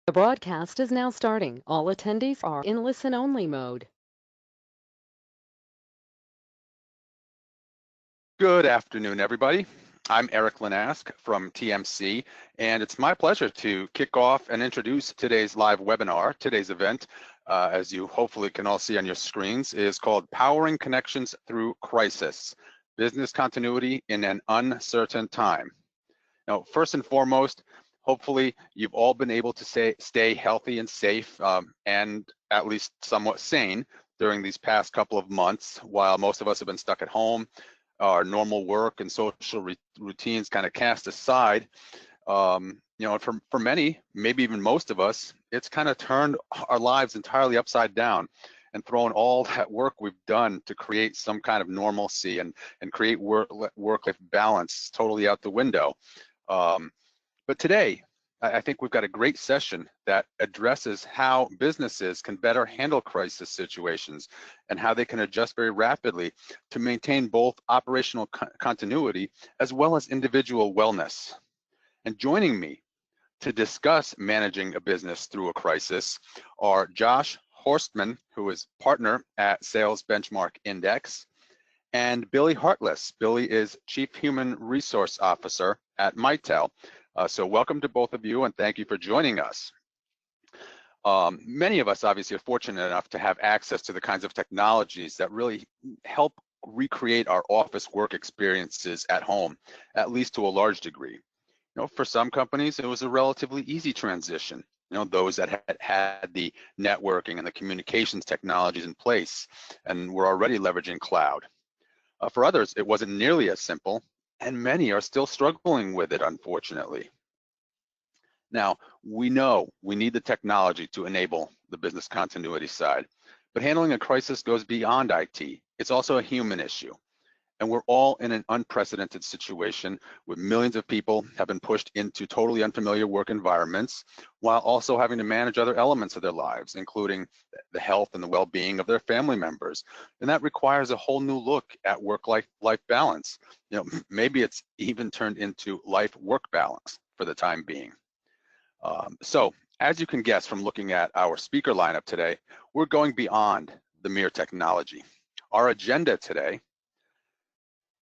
The broadcast is now starting. All attendees are in listen-only mode. Good afternoon, everybody. I'm Eric Linask from TMC, and it's my pleasure to kick off and introduce today's live webinar. Today's event, as you hopefully can all see on your screens, is called Powering Connections Through Crisis, Business Continuity in an Uncertain Time. Now, first and foremost, hopefully you've all been able to stay healthy and safe and at least somewhat sane during these past couple of months while most of us have been stuck at home, our normal work and social routines kind of cast aside. For many, maybe even most of us, it's kind of turned our lives entirely upside down and thrown all that work we've done to create some kind of normalcy and create work-life balance totally out the window. But today, I think we've got a great session that addresses how businesses can better handle crisis situations and how they can adjust very rapidly to maintain both operational continuity as well as individual wellness. And joining me to discuss managing a business through a crisis are Josh Horstman, who is partner at Sales Benchmark Index, and Billy Hartless. Billy is Chief Human Resource Officer at Mitel. So welcome to both of you, and thank you for joining us. Many of us obviously are fortunate enough to have access to the kinds of technologies that really help recreate our office work experiences at home, at least to a large degree. For some companies, it was a relatively easy transition. Those that had the networking and the communications technologies in place and were already leveraging cloud. For others, it wasn't nearly as simple, and many are still struggling with it, unfortunately. Now, we know we need the technology to enable the business continuity side, but handling a crisis goes beyond IT. It's also a human issue. And we're all in an unprecedented situation where millions of people have been pushed into totally unfamiliar work environments while also having to manage other elements of their lives, including the health and the well-being of their family members. And that requires a whole new look at work-life balance. Maybe it's even turned into life-work balance for the time being. So as you can guess from looking at our speaker lineup today, we're going beyond the mere technology. Our agenda today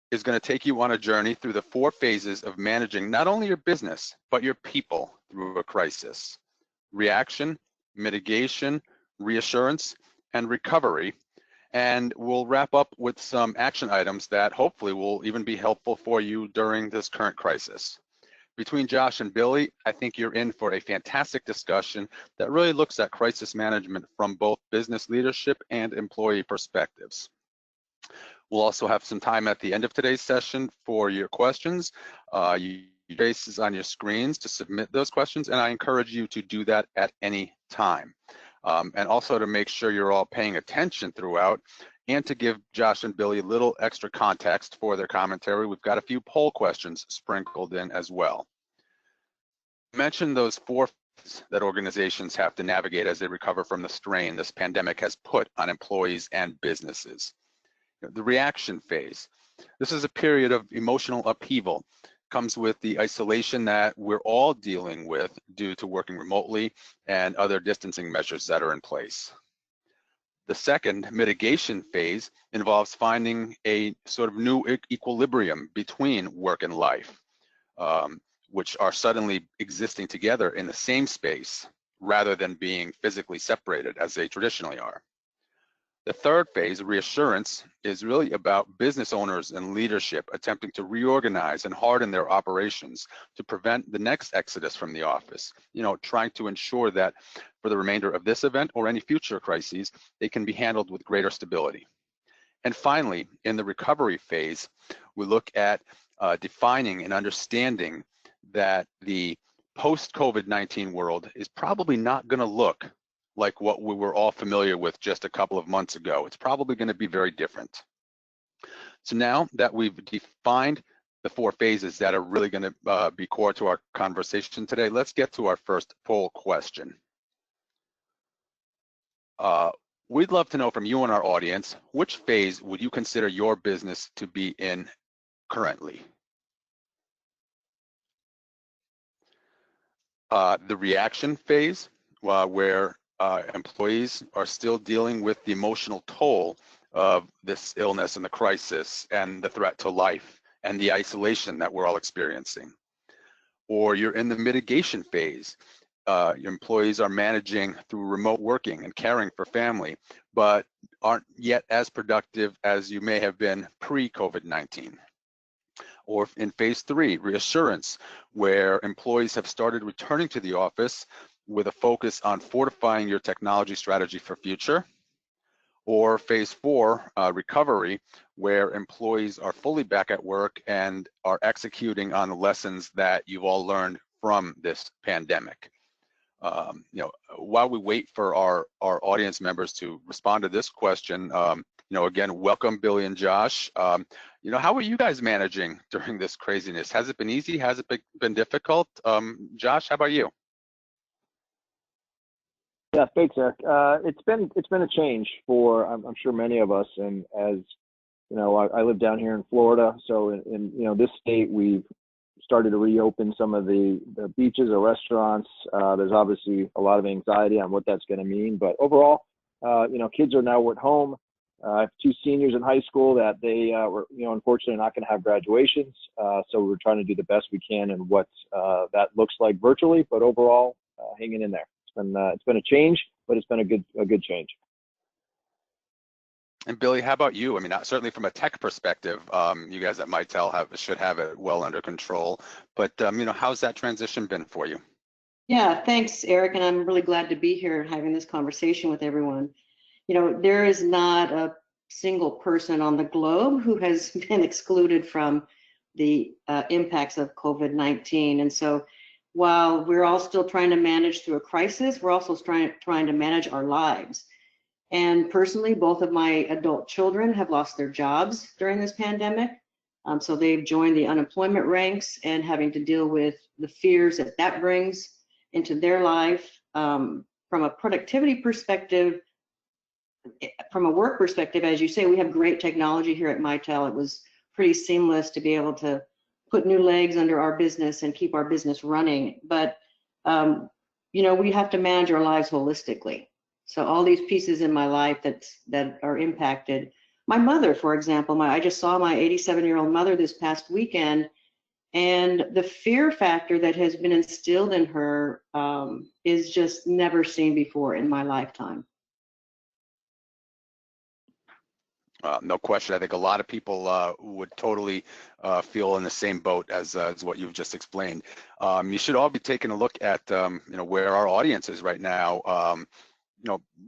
is going to take you on a journey through the 4 phases of managing not only your business, but your people through a crisis: reaction, mitigation, reassurance, and recovery. And we'll wrap up with some action items that hopefully will even be helpful for you during this current crisis. Between Josh and Billy, I think you're in for a fantastic discussion that really looks at crisis management from both business leadership and employee perspectives. We'll also have some time at the end of today's session for your questions. You faces on your screens to submit those questions, and I encourage you to do that at any time. And also to make sure you're all paying attention throughout, and to give Josh and Billy a little extra context for their commentary, we've got a few poll questions sprinkled in as well. I mentioned those 4 phases that organizations have to navigate as they recover from the strain this pandemic has put on employees and businesses. The reaction phase. This is a period of emotional upheaval. Comes with the isolation that we're all dealing with due to working remotely and other distancing measures that are in place. The second, mitigation phase, involves finding a sort of new equilibrium between work and life, which are suddenly existing together in the same space rather than being physically separated as they traditionally are. The third phase, reassurance, is really about business owners and leadership attempting to reorganize and harden their operations to prevent the next exodus from the office, trying to ensure that for the remainder of this event or any future crises, they can be handled with greater stability. And finally, in the recovery phase, we look at defining and understanding that the post-COVID-19 world is probably not going to look like what we were all familiar with just a couple of months ago. It's probably going to be very different. So now that we've defined the 4 phases that are really going to be core to our conversation today, let's get to our first poll question. We'd love to know from you and our audience, which phase would you consider your business to be in currently? The reaction phase, where employees are still dealing with the emotional toll of this illness and the crisis and the threat to life and the isolation that we're all experiencing. Or you're in the mitigation phase. Your employees are managing through remote working and caring for family, but aren't yet as productive as you may have been pre-COVID-19. Or in phase 3, reassurance, where employees have started returning to the office with a focus on fortifying your technology strategy for future. Or phase 4, recovery, where employees are fully back at work and are executing on the lessons that you've all learned from this pandemic. While we wait for our audience members to respond to this question, again, welcome Billy and Josh. How are you guys managing during this craziness? Has it been easy? Has it been difficult? Josh, how about you? Yeah, thanks, Eric. It's been a change for I'm sure many of us, and as you know, I live down here in Florida, so in this state we've started to reopen some of the beaches or restaurants. There's obviously a lot of anxiety on what that's going to mean, but overall, kids are now at home. I have 2 seniors in high school that they were unfortunately not going to have graduations, so we're trying to do the best we can in what that looks like virtually, but overall, hanging in there. It's been a change, but it's been a good change. And Billy, how about you? I mean, certainly from a tech perspective, you guys at Mitel should have it well under control. But how's that transition been for you? Yeah, thanks, Eric. And I'm really glad to be here having this conversation with everyone. There is not a single person on the globe who has been excluded from the impacts of COVID-19. And so while we're all still trying to manage through a crisis, we're also trying to manage our lives. And personally, both of my adult children have lost their jobs during this pandemic. So they've joined the unemployment ranks and having to deal with the fears that brings into their life. From a productivity perspective, from a work perspective, as you say, we have great technology here at Mitel. It was pretty seamless to be able to put new legs under our business and keep our business running. But, we have to manage our lives holistically. So all these pieces in my life that are impacted. My mother, for example, I just saw my 87-year-old mother this past weekend, and the fear factor that has been instilled in her is just never seen before in my lifetime. No question. I think a lot of people would totally feel in the same boat as what you've just explained. You should all be taking a look at where our audience is right now.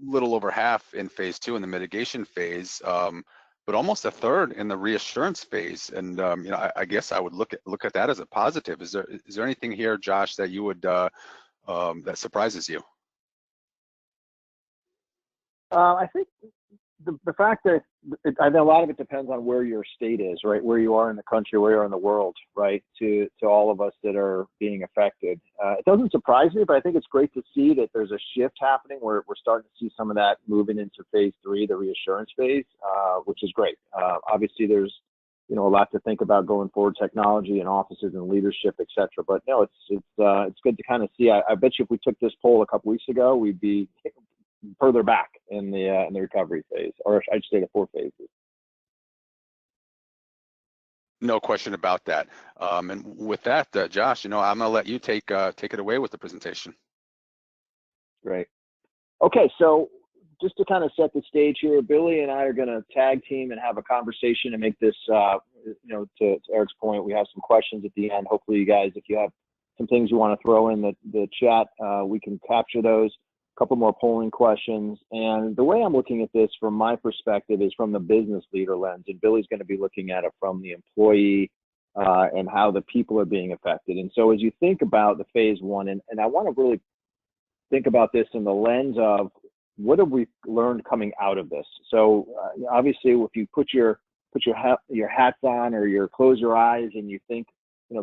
Little over half in phase 2 in the mitigation phase, but almost a third in the reassurance phase. And I guess I would look at that as a positive. Is there anything here, Josh, that you would that surprises you? I think the fact that I know a lot of it depends on where your state is, right? Where you are in the country, where you are in the world, right? To all of us that are being affected. It doesn't surprise me, but I think it's great to see that there's a shift happening where we're starting to see some of that moving into phase 3, the reassurance phase, which is great. Obviously, there's a lot to think about going forward, technology and offices and leadership, et cetera. But no, it's good to kind of see. I bet you if we took this poll a couple weeks ago, we'd be further back in the recovery phase, or I should say the 4 phases. No question about that. And with that, Josh, I'm gonna let you take it away with the presentation. Great. Okay, so just to kind of set the stage here, Billy and I are going to tag team and have a conversation and make this, to Eric's point, we have some questions at the end. Hopefully, you guys, if you have some things you want to throw in the chat, we can capture those. Couple more polling questions. And the way I'm looking at this from my perspective is from the business leader lens, and Billy's going to be looking at it from the employee and how the people are being affected. And so as you think about the phase 1, and I want to really think about this in the lens of what have we learned coming out of this? So obviously, if you put your hats on or close your eyes and you think,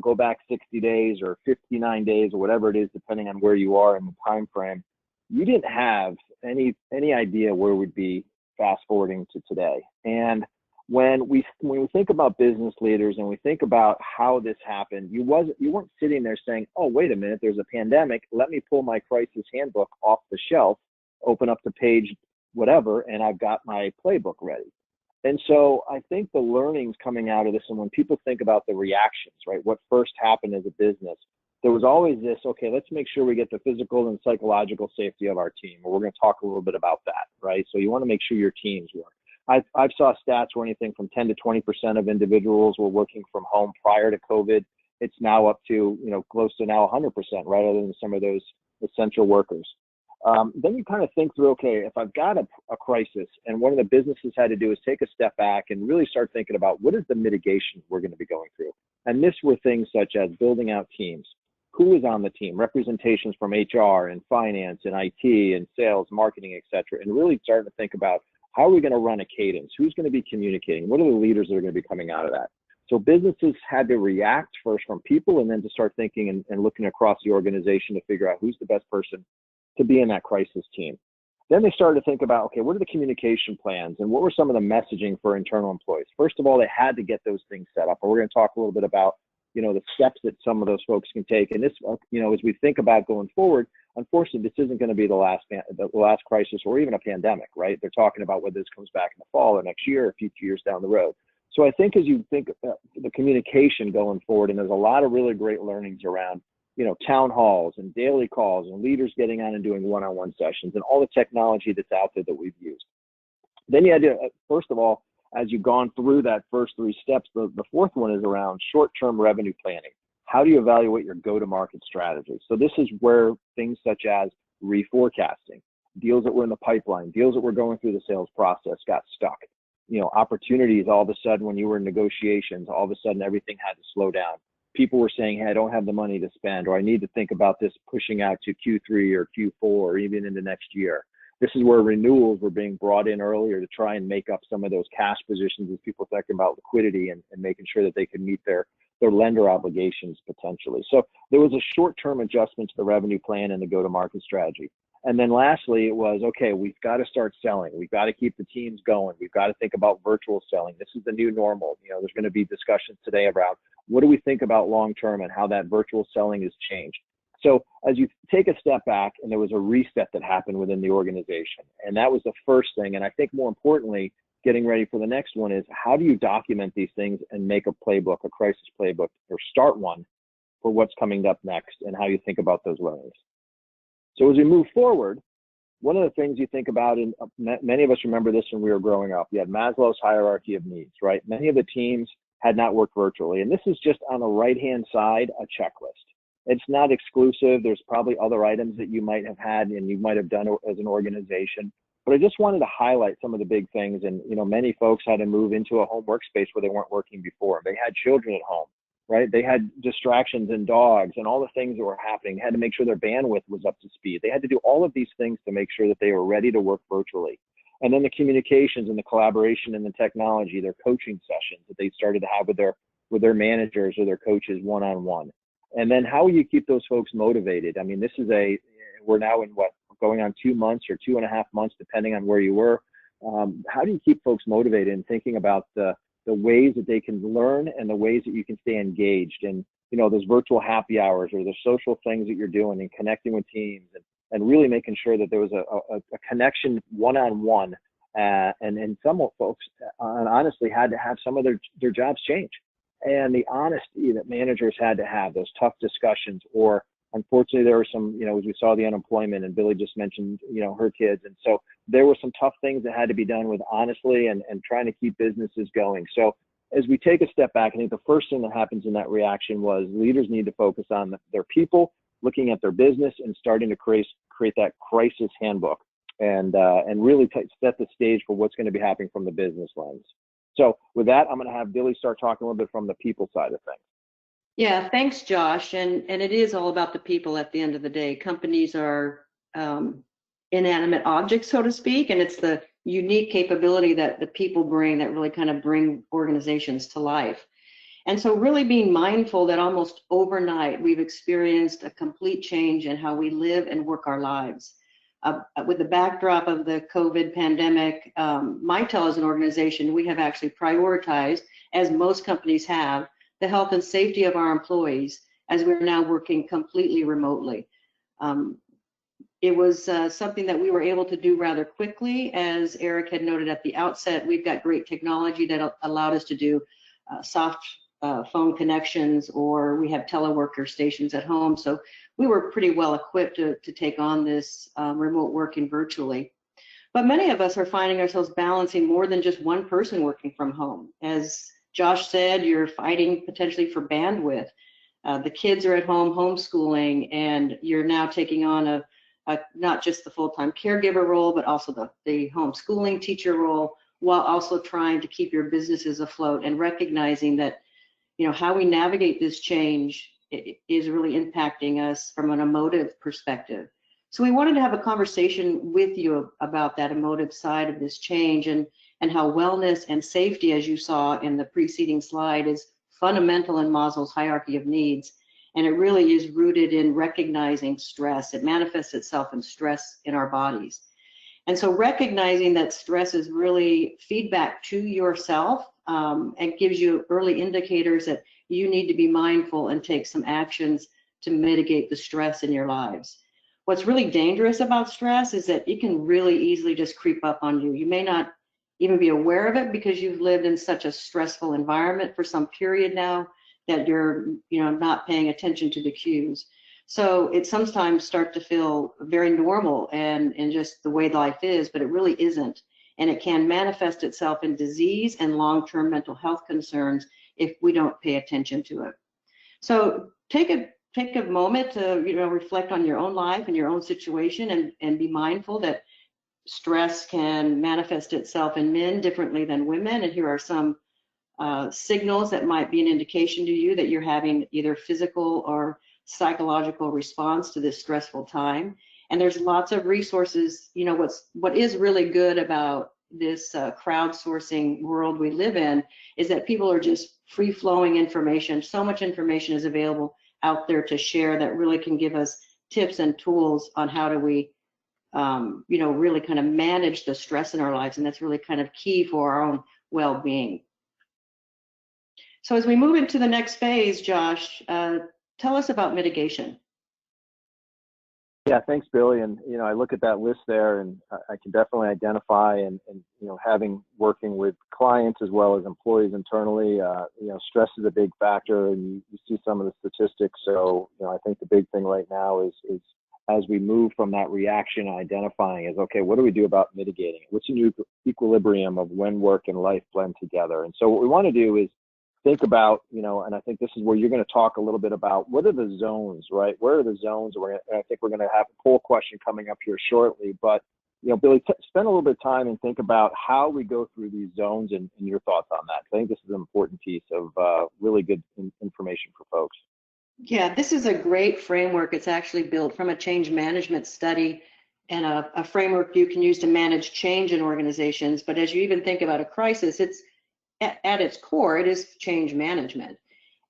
go back 60 days or 59 days or whatever it is, depending on where you are in the time frame, you didn't have any idea where we'd be fast forwarding to today. And when we think about business leaders and we think about how this happened, you weren't sitting there saying, oh, wait a minute, there's a pandemic. Let me pull my crisis handbook off the shelf, open up the page, whatever, and I've got my playbook ready. And so I think the learnings coming out of this, and when people think about the reactions, right, what first happened as a business, there was always this, okay, let's make sure we get the physical and psychological safety of our team. We're going to talk a little bit about that, right? So you want to make sure your teams work. I've saw stats where anything from 10 to 20% of individuals were working from home prior to COVID. It's now up to, close to now 100%, right, other than some of those essential workers. Then you kind of think through, okay, if I've got a crisis, and one of the businesses had to do is take a step back and really start thinking about what is the mitigation we're going to be going through. And this were things such as building out teams. Who is on the team? Representations from HR and finance and IT and sales, marketing, et cetera, and really starting to think about how are we going to run a cadence? Who's going to be communicating? What are the leaders that are going to be coming out of that? So businesses had to react first from people, and then to start thinking and looking across the organization to figure out who's the best person to be in that crisis team. Then they started to think about, okay, what are the communication plans and what were some of the messaging for internal employees? First of all, they had to get those things set up. And we're going to talk a little bit about, the steps that some of those folks can take. And this, as we think about going forward, unfortunately, this isn't going to be the last crisis or even a pandemic, right? They're talking about whether this comes back in the fall or next year or a few years down the road. So I think as you think the communication going forward, and there's a lot of really great learnings around, town halls and daily calls and leaders getting on and doing one-on-one sessions and all the technology that's out there that we've used. Then you had to, first of all, as you've gone through that first three steps, the fourth one is around short-term revenue planning. How do you evaluate your go-to-market strategy? So this is where things such as reforecasting, deals that were in the pipeline, deals that were going through the sales process got stuck. Opportunities all of a sudden when you were in negotiations, all of a sudden everything had to slow down. People were saying, hey, I don't have the money to spend, or I need to think about this pushing out to Q3 or Q4 or even into next year. This is where renewals were being brought in earlier to try and make up some of those cash positions as people thinking about liquidity and making sure that they can meet their lender obligations potentially. So there was a short-term adjustment to the revenue plan and the go-to-market strategy. And then lastly, it was, okay, we've got to start selling. We've got to keep the teams going. We've got to think about virtual selling. This is the new normal. There's going to be discussions today about what do we think about long-term and how that virtual selling has changed. So as you take a step back, and there was a reset that happened within the organization, and that was the first thing. And I think more importantly, getting ready for the next one is how do you document these things and make a playbook, a crisis playbook, or start one for what's coming up next and how you think about those learnings. So as we move forward, one of the things you think about, and many of us remember this when we were growing up, you had Maslow's hierarchy of needs, right? Many of the teams had not worked virtually. And this is just on the right-hand side, a checklist. It's not exclusive. There's probably other items that you might have had and you might have done as an organization. But I just wanted to highlight some of the big things. And, many folks had to move into a home workspace where they weren't working before. They had children at home, right? They had distractions and dogs and all the things that were happening. They had to make sure their bandwidth was up to speed. They had to do all of these things to make sure that they were ready to work virtually. And then the communications and the collaboration and the technology, their coaching sessions that they started to have with their managers or their coaches one-on-one. And then how will you keep those folks motivated? I mean, we're now in going on 2 months or 2.5 months, depending on where you were. How do you keep folks motivated and thinking about the ways that they can learn and the ways that you can stay engaged and, those virtual happy hours or the social things that you're doing and connecting with teams and really making sure that there was a connection one-on-one. And some folks honestly had to have some of their jobs change. And the honesty that managers had to have, those tough discussions, or unfortunately there were some, as we saw the unemployment, and Billy just mentioned, her kids. And so there were some tough things that had to be done with honestly and trying to keep businesses going. So as we take a step back, I think the first thing that happens in that reaction was leaders need to focus on their people, looking at their business and starting to create that crisis handbook and really set the stage for what's going to be happening from the business lens. So with that, I'm going to have Billy start talking a little bit from the people side of things. Yeah, thanks, Josh. And it is all about the people at the end of the day. Companies are inanimate objects, so to speak, and it's the unique capability that the people bring that really kind of bring organizations to life. And so really being mindful that almost overnight we've experienced a complete change in how we live and work our lives. With the backdrop of the COVID pandemic, Mitel as an organization, we have actually prioritized, as most companies have, the health and safety of our employees as we're now working completely remotely. It was something that we were able to do rather quickly. As Eric had noted at the outset, we've got great technology that allowed us to do soft phone connections, or we have teleworker stations at home. So we were pretty well equipped to take on this remote working virtually. But many of us are finding ourselves balancing more than just one person working from home. As Josh said, you're fighting potentially for bandwidth. The kids are at home homeschooling, and you're now taking on not just the full-time caregiver role, but also the homeschooling teacher role, while also trying to keep your businesses afloat and recognizing that, you know, how we navigate this change is really impacting us from an emotive perspective. So we wanted to have a conversation with you about that emotive side of this change, and how wellness and safety, as you saw in the preceding slide, is fundamental in Maslow's hierarchy of needs. And it really is rooted in recognizing stress. It manifests itself in stress in our bodies. And so recognizing that stress is really feedback to yourself, and gives you early indicators that you need to be mindful and take some actions to mitigate the stress in your lives. What's really dangerous about stress is that it can really easily just creep up on you. You may not even be aware of it because you've lived in such a stressful environment for some period now that you're, you know, not paying attention to the cues. So it sometimes starts to feel very normal and just the way life is, but it really isn't. And it can manifest itself in disease and long-term mental health concerns if we don't pay attention to it. So take a moment to, you know, reflect on your own life and your own situation, and be mindful that stress can manifest itself in men differently than women. And here are some signals that might be an indication to you that you're having either physical or psychological response to this stressful time. And there's lots of resources. You know, what is really good about this crowdsourcing world we live in is that people are just free-flowing information. So much information is available out there to share that really can give us tips and tools on how do we, you know, really kind of manage the stress in our lives. And that's really kind of key for our own well-being. So as we move into the next phase, Josh, tell us about mitigation. Yeah, thanks, Billy. And, you know, I look at that list there, and I can definitely identify, and you know, working with clients as well as employees internally, you know, stress is a big factor, and you see some of the statistics. So, you know, I think the big thing right now is as we move from that reaction identifying is, okay, what do we do about mitigating it? What's a new equilibrium of when work and life blend together? And so what we want to do is think about, you know, and I think this is where you're going to talk a little bit about what are the zones, right? Where are the zones? I think we're going to have a poll question coming up here shortly. But, you know, Billy, spend a little bit of time and think about how we go through these zones and your thoughts on that. I think this is an important piece of really good information for folks. Yeah, this is a great framework. It's actually built from a change management study and a framework you can use to manage change in organizations. But as you even think about a crisis, it's at its core, it is change management.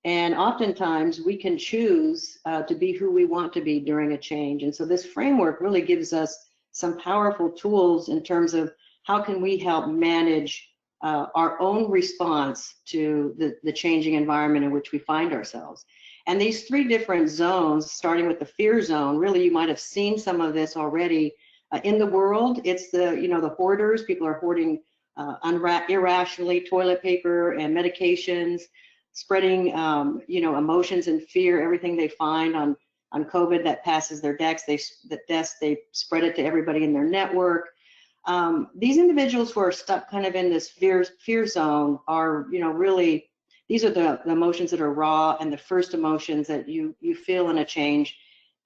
And oftentimes we can choose to be who we want to be during a change. And so this framework really gives us some powerful tools in terms of how can we help manage our own response to the changing environment in which we find ourselves. And these three different zones, starting with the fear zone, really you might have seen some of this already in the world. It's the, you know, the hoarders. People are hoarding irrationally toilet paper and medications, spreading you know, emotions and fear, everything they find on COVID that passes their desk, they spread it to everybody in their network. These individuals who are stuck kind of in this fear zone are, you know, really, these are the emotions that are raw and the first emotions that you feel in a change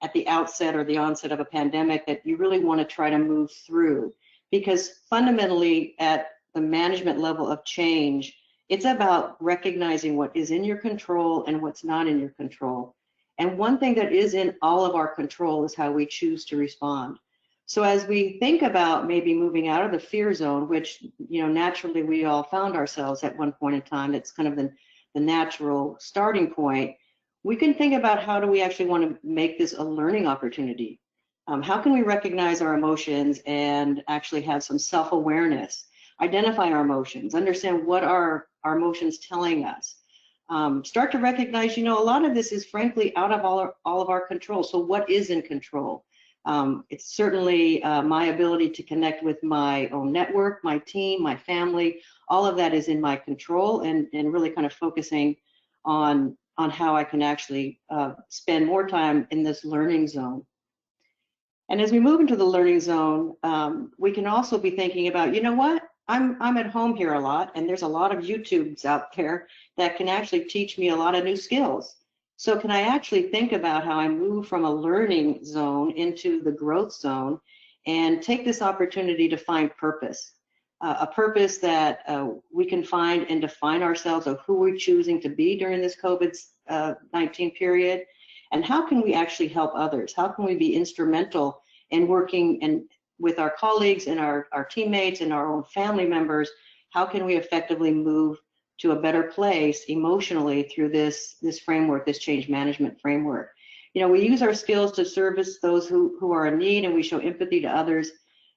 at the outset or the onset of a pandemic that you really want to try to move through. Because fundamentally at the management level of change, it's about recognizing what is in your control and what's not in your control. And one thing that is in all of our control is how we choose to respond. So as we think about maybe moving out of the fear zone, which, you know, naturally we all found ourselves at one point in time, it's kind of the natural starting point, we can think about how do we actually want to make this a learning opportunity. How can we recognize our emotions and actually have some self-awareness, identify our emotions, understand what are our emotions telling us, start to recognize, a lot of this is frankly out of all of our control. So what is in control? It's certainly my ability to connect with my own network, my team, my family. All of that is in my control, and really kind of focusing on how I can actually spend more time in this learning zone. And as we move into the learning zone, we can also be thinking about, what? I'm at home here a lot, and there's a lot of YouTubes out there that can actually teach me a lot of new skills. So can I actually think about how I move from a learning zone into the growth zone and take this opportunity to find purpose, a purpose that we can find and define ourselves of who we're choosing to be during this COVID-19 period, and how can we actually help others? How can we be instrumental in working with our colleagues and our teammates and our own family members? How can we effectively move to a better place emotionally through this framework, this change management framework? We use our skills to service those who are in need, and we show empathy to others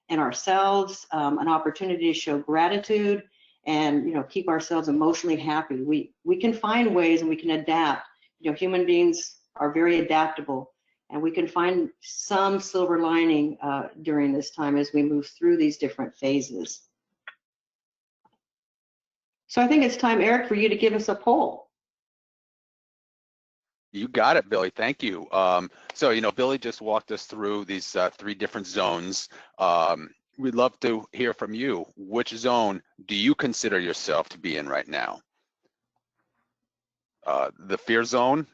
and ourselves, an opportunity to show gratitude and keep ourselves emotionally happy. We can find ways and we can adapt. Human beings are very adaptable, and we can find some silver lining during this time as we move through these different phases. So I think it's time, Eric, for you to give us a poll. You got it, Billy. Thank you. So, Billy just walked us through these 3 different zones. We'd love to hear from you. Which zone do you consider yourself to be in right now? The fear zone,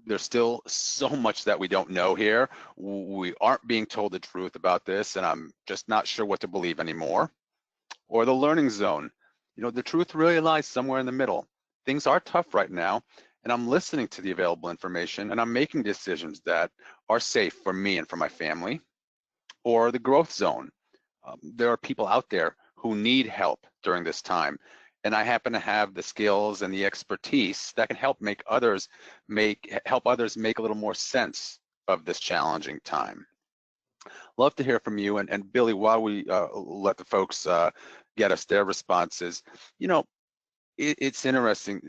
there's still so much that we don't know here. We aren't being told the truth about this, and I'm just not sure what to believe anymore. Or the learning zone, the truth really lies somewhere in the middle. Things are tough right now, and I'm listening to the available information, and I'm making decisions that are safe for me and for my family. Or the growth zone, there are people out there who need help during this time, and I happen to have the skills and the expertise that can help others make a little more sense of this challenging time. Love to hear from you. And Billy, while we let the folks get us their responses, it's interesting.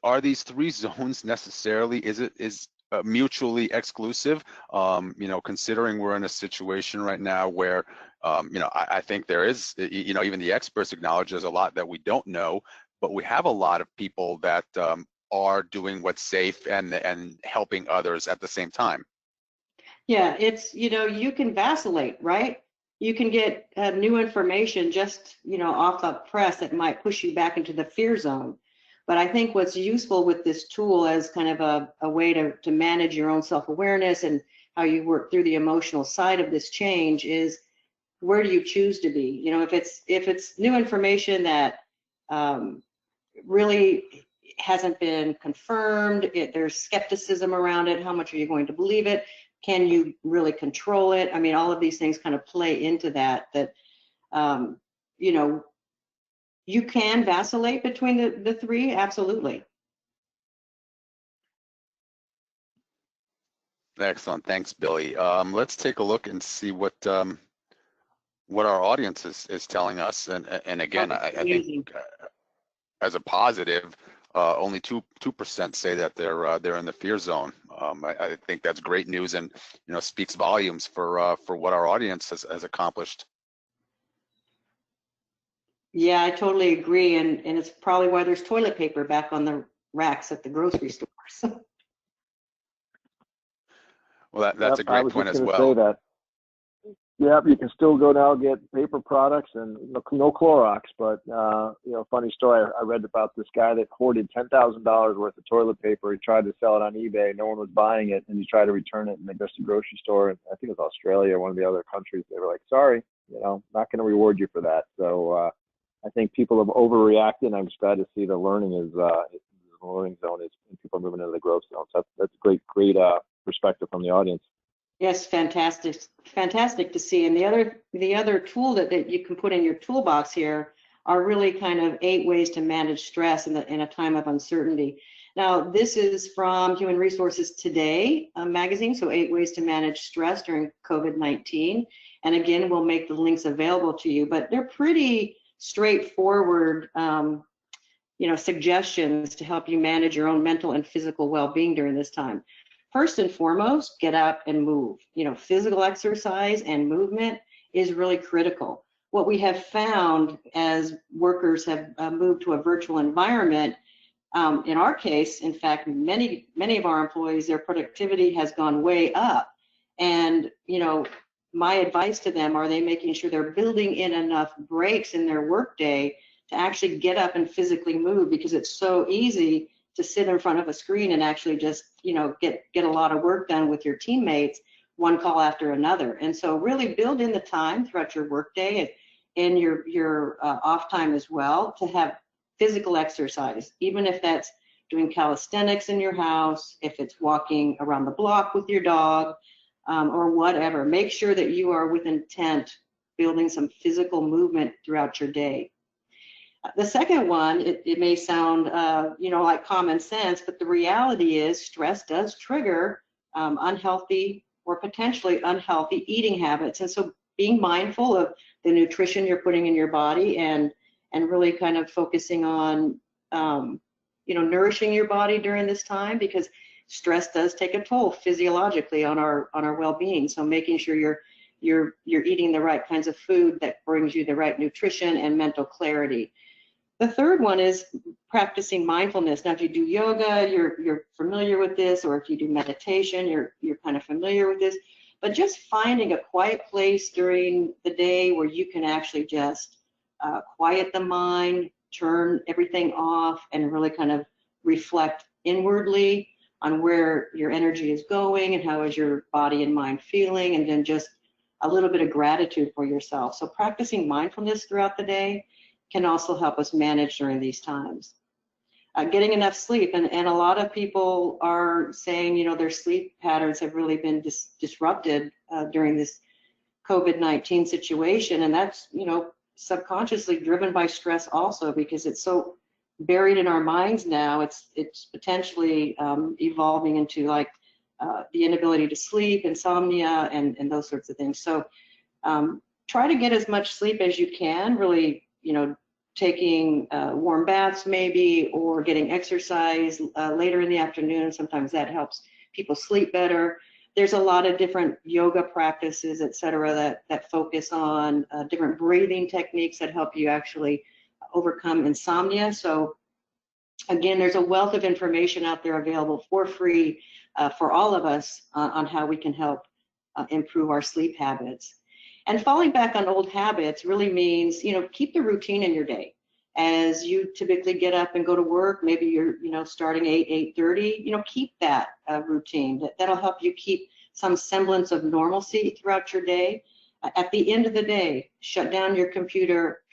Are these 3 zones necessarily, is mutually exclusive? Considering we're in a situation right now where, I think there is, even the experts acknowledge there's a lot that we don't know, but we have a lot of people that are doing what's safe and helping others at the same time. Yeah, it's, you can vacillate, right? You can get new information just, off the press that might push you back into the fear zone. But I think what's useful with this tool as kind of a way to manage your own self-awareness and how you work through the emotional side of this change is, where do you choose to be? If it's new information that really hasn't been confirmed, there's skepticism around it, how much are you going to believe it? Can you really control it? I mean, all of these things kind of play into that, you can vacillate between the 3, absolutely. Excellent, thanks, Billy. Let's take a look and see what our audience is telling us. And again, I think as a positive, only 2% say that they're in the fear zone. I think that's great news, and speaks volumes for what our audience has accomplished. Yeah, I totally agree, and it's probably why there's toilet paper back on the racks at the grocery stores. Well, that's a great point as well. Say that. Yep, you can still go now get paper products and no Clorox, but funny story. I read about this guy that hoarded $10,000 worth of toilet paper. He tried to sell it on eBay. No one was buying it, and he tried to return it, and they goes to the grocery store, and I think it was Australia, one of the other countries. They were like, "Sorry, not going to reward you for that." So I think people have overreacted, and I'm just glad to see the learning the learning zone is people moving into the growth zone. So that's great perspective from the audience. Yes, fantastic to see. And the other tool that you can put in your toolbox here are really kind of 8 ways to manage stress in a time of uncertainty. Now, this is from Human Resources Today magazine, so 8 ways to manage stress during COVID-19. And again, we'll make the links available to you, but they're pretty straightforward suggestions to help you manage your own mental and physical well-being during this time. First and foremost, get up and move. Physical exercise and movement is really critical. What we have found as workers have moved to a virtual environment, in our case, in fact, many of our employees, their productivity has gone way up. And, my advice to them, are they making sure they're building in enough breaks in their workday to actually get up and physically move, because it's so easy to sit in front of a screen and actually just, get a lot of work done with your teammates, one call after another. And so really build in the time throughout your workday and your off time as well to have physical exercise, even if that's doing calisthenics in your house, if it's walking around the block with your dog, or whatever. Make sure that you are with intent, building some physical movement throughout your day. The second one, it may sound, like common sense, but the reality is stress does trigger unhealthy or potentially unhealthy eating habits. And so being mindful of the nutrition you're putting in your body and really kind of focusing on, nourishing your body during this time, because stress does take a toll physiologically on our well-being. So making sure you're eating the right kinds of food that brings you the right nutrition and mental clarity. The third one is practicing mindfulness. Now, if you do yoga, you're familiar with this, or if you do meditation, you're kind of familiar with this. But just finding a quiet place during the day where you can actually just quiet the mind, turn everything off, and really kind of reflect inwardly on where your energy is going and how is your body and mind feeling, and then just a little bit of gratitude for yourself. So practicing mindfulness throughout the day can also help us manage during these times. Getting enough sleep, and a lot of people are saying, their sleep patterns have really been disrupted during this COVID-19 situation, and that's, subconsciously driven by stress also, because it's so buried in our minds now. It's potentially evolving into like the inability to sleep, insomnia, and those sorts of things. So try to get as much sleep as you can, really, taking warm baths maybe, or getting exercise later in the afternoon. Sometimes that helps people sleep better. There's a lot of different yoga practices, et cetera, that focus on different breathing techniques that help you actually overcome insomnia. So again, there's a wealth of information out there available for free for all of us on how we can help improve our sleep habits. And falling back on old habits really means, keep the routine in your day. As you typically get up and go to work, maybe you're, starting 8:30, keep that routine. That'll help you keep some semblance of normalcy throughout your day. At the end of the day, shut down your computer,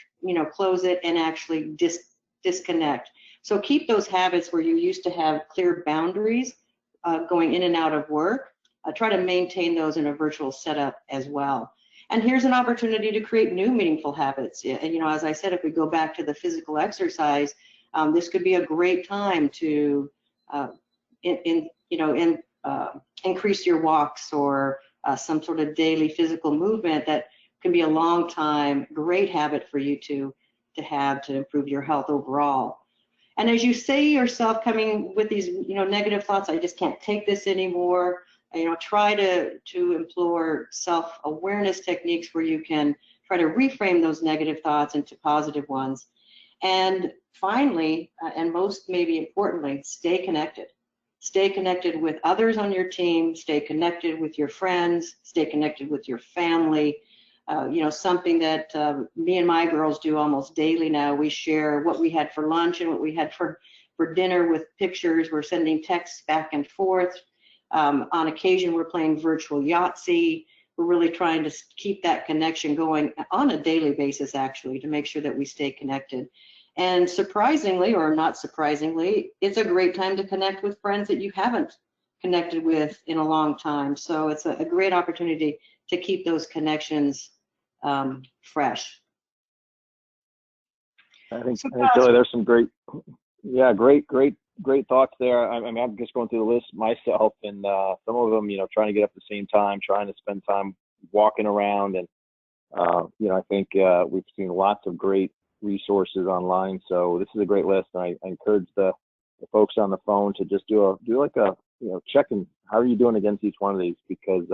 close it, and actually disconnect. So keep those habits where you used to have clear boundaries going in and out of work. Try to maintain those in a virtual setup as well. And here's an opportunity to create new meaningful habits. And, as I said, if we go back to the physical exercise, this could be a great time to, increase your walks or some sort of daily physical movement that can be a long time great habit for you to have to improve your health overall. And as you say yourself, coming with these, negative thoughts, I just can't take this anymore. Try to employ self-awareness techniques where you can try to reframe those negative thoughts into positive ones. And finally, and most maybe importantly, stay connected. Stay connected with others on your team, stay connected with your friends, stay connected with your family. Something that me and my girls do almost daily now. We share what we had for lunch and what we had for dinner with pictures. We're sending texts back and forth. On occasion, we're playing virtual Yahtzee. We're really trying to keep that connection going on a daily basis, actually, to make sure that we stay connected. And surprisingly, or not surprisingly, it's a great time to connect with friends that you haven't connected with in a long time. So it's a great opportunity to keep those connections fresh. I think Billy, there's some great great thoughts there. I mean, I'm just going through the list myself, and some of them, trying to get up at the same time, trying to spend time walking around, and I think we've seen lots of great resources online. So this is a great list, and I encourage the folks on the phone to just do like a checking. How are you doing against each one of these? Because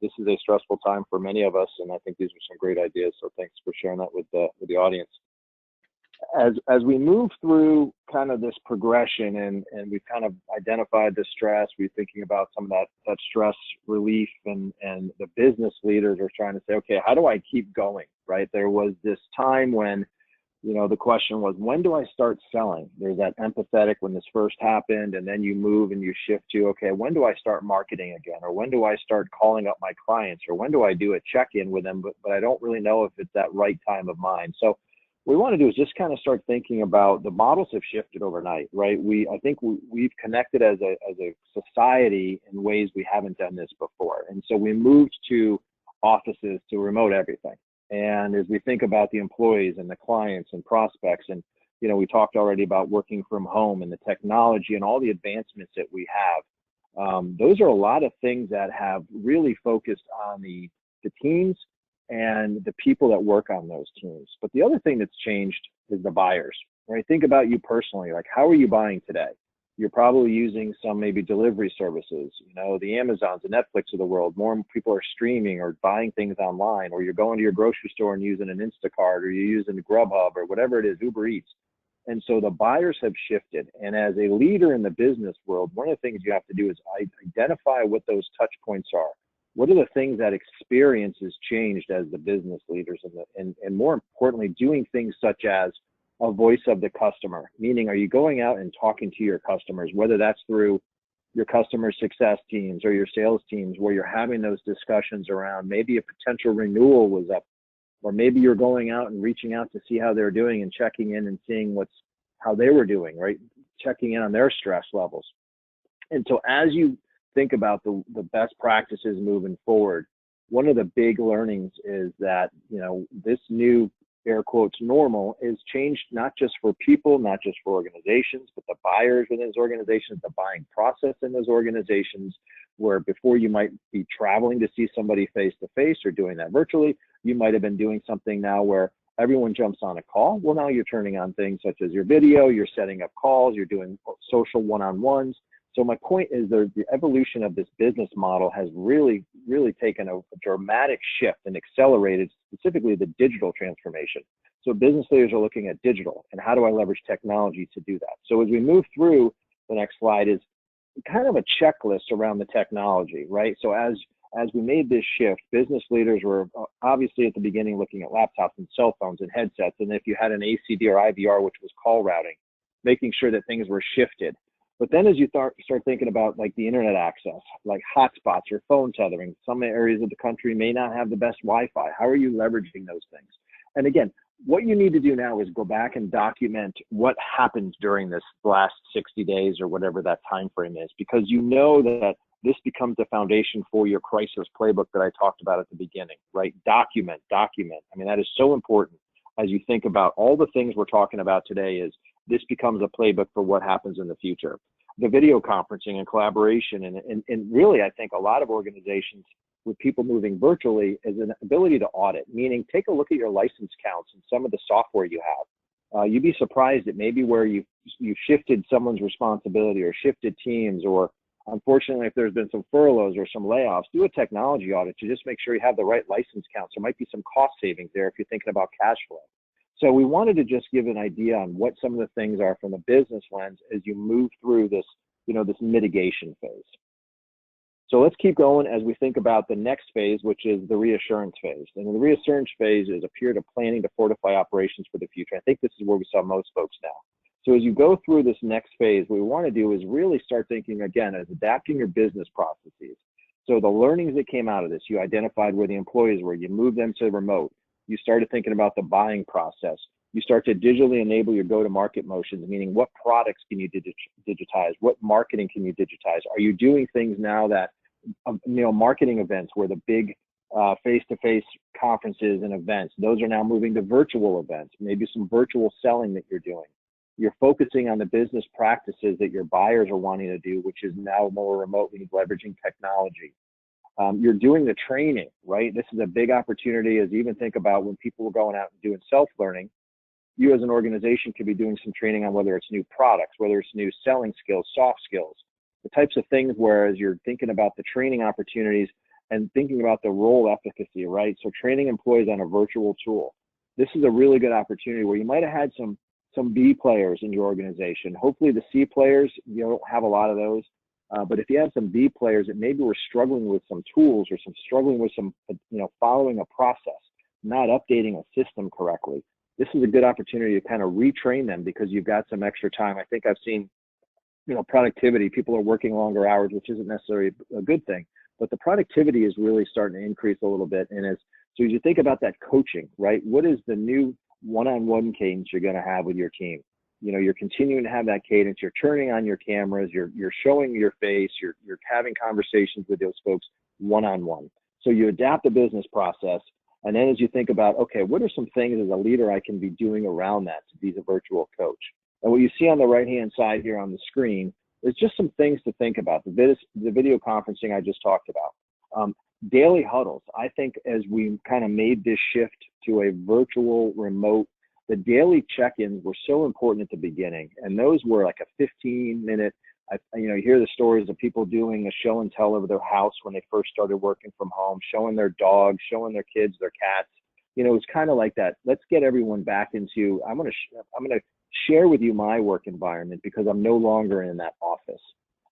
this is a stressful time for many of us, and I think these are some great ideas. So thanks for sharing that with the audience. As we move through kind of this progression, and we've kind of identified the stress, we're thinking about some of that stress relief, and the business leaders are trying to say, okay, how do I keep going, right? There was this time when, the question was, when do I start selling? There's that empathetic when this first happened, and then you move and you shift to, okay, when do I start marketing again? Or when do I start calling up my clients? Or when do I do a check-in with them? But I don't really know if it's that right time of mind. So what we want to do is just kind of start thinking about, the models have shifted overnight, right? I think we've connected as a society in ways we haven't done this before. And so we moved to offices to remote everything. And as we think about the employees and the clients and prospects, and we talked already about working from home and the technology and all the advancements that we have. Those are a lot of things that have really focused on the teams and the people that work on those teams. But the other thing that's changed is the buyers. When I think about you personally, like, how are you buying today? You're probably using some maybe delivery services, the Amazons, the Netflix of the world. More people are streaming or buying things online, or you're going to your grocery store and using an Instacart, or you're using Grubhub, or whatever it is, Uber Eats. And so the buyers have shifted. And as a leader in the business world, one of the things you have to do is identify what those touch points are. What are the things that experience has changed as the business leaders, and more importantly, doing things such as a voice of the customer, meaning, are you going out and talking to your customers, whether that's through your customer success teams or your sales teams, where you're having those discussions around maybe a potential renewal was up, or maybe you're going out and reaching out to see how they're doing and checking in and seeing how they were doing, right? Checking in on their stress levels. And so as you think about the best practices moving forward, one of the big learnings is that, this new air quotes normal is changed, not just for people, not just for organizations, but the buyers within those organizations, the buying process in those organizations, where before you might be traveling to see somebody face to face or doing that virtually, you might have been doing something now where everyone jumps on a call. Well, now you're turning on things such as your video, you're setting up calls, you're doing social one-on-ones. So my point is, the evolution of this business model has really, really taken a dramatic shift and accelerated specifically the digital transformation. So business leaders are looking at digital, and how do I leverage technology to do that? So as we move through, the next slide is kind of a checklist around the technology, right? So as we made this shift, business leaders were obviously at the beginning looking at laptops and cell phones and headsets, and if you had an ACD or IVR, which was call routing, making sure that things were shifted. But then as you start thinking about like the internet access, like hotspots or phone tethering, some areas of the country may not have the best Wi-Fi. How are you leveraging those things? And again, what you need to do now is go back and document what happened during this last 60 days or whatever that time frame is, because that this becomes the foundation for your crisis playbook that I talked about at the beginning, right? Document. I mean, that is so important as you think about all the things we're talking about today. Is this becomes a playbook for what happens in the future. The video conferencing and collaboration, and really, I think a lot of organizations with people moving virtually is an ability to audit, meaning take a look at your license counts and some of the software you have. You'd be surprised at maybe where you shifted someone's responsibility or shifted teams, or unfortunately, if there's been some furloughs or some layoffs, do a technology audit to just make sure you have the right license counts. There might be some cost savings there if you're thinking about cash flow. So we wanted to just give an idea on what some of the things are from a business lens as you move through this, this mitigation phase. So let's keep going as we think about the next phase, which is the reassurance phase. And the reassurance phase is a period of planning to fortify operations for the future. I think this is where we saw most folks now. So as you go through this next phase, what we want to do is really start thinking again as adapting your business processes. So the learnings that came out of this, you identified where the employees were, you moved them to remote. You started thinking about the buying process. You start to digitally enable your go-to-market motions, meaning what products can you digitize? What marketing can you digitize? Are you doing things now that, marketing events where the big face-to-face conferences and events, those are now moving to virtual events, maybe some virtual selling that you're doing. You're focusing on the business practices that your buyers are wanting to do, which is now more remotely leveraging technology. You're doing the training, right? This is a big opportunity as you even think about when people are going out and doing self-learning. You as an organization could be doing some training on whether it's new products, whether it's new selling skills, soft skills, the types of things, whereas you're thinking about the training opportunities and thinking about the role efficacy, right? So training employees on a virtual tool. This is a really good opportunity where you might have had some B players in your organization. Hopefully the C players, you don't have a lot of those. But if you have some B players that maybe were struggling with some tools or struggling with some, following a process, not updating a system correctly, this is a good opportunity to kind of retrain them because you've got some extra time. I think I've seen, productivity. People are working longer hours, which isn't necessarily a good thing, but the productivity is really starting to increase a little bit. And so as you think about that coaching, right? What is the new one-on-one cadence you're going to have with your team? You're continuing to have that cadence. You're turning on your cameras. You're showing your face. You're having conversations with those folks one-on-one. So you adapt the business process. And then as you think about, okay, what are some things as a leader I can be doing around that to be the virtual coach? And what you see on the right-hand side here on the screen is just some things to think about. The video conferencing I just talked about. Daily huddles. I think as we kind of made this shift to a virtual remote, the daily check-ins were so important at the beginning. And those were like a 15-minute, you hear the stories of people doing a show and tell over their house when they first started working from home, showing their dogs, showing their kids, their cats. It's kind of like that. Let's get everyone back into, I'm going to share with you my work environment because I'm no longer in that office.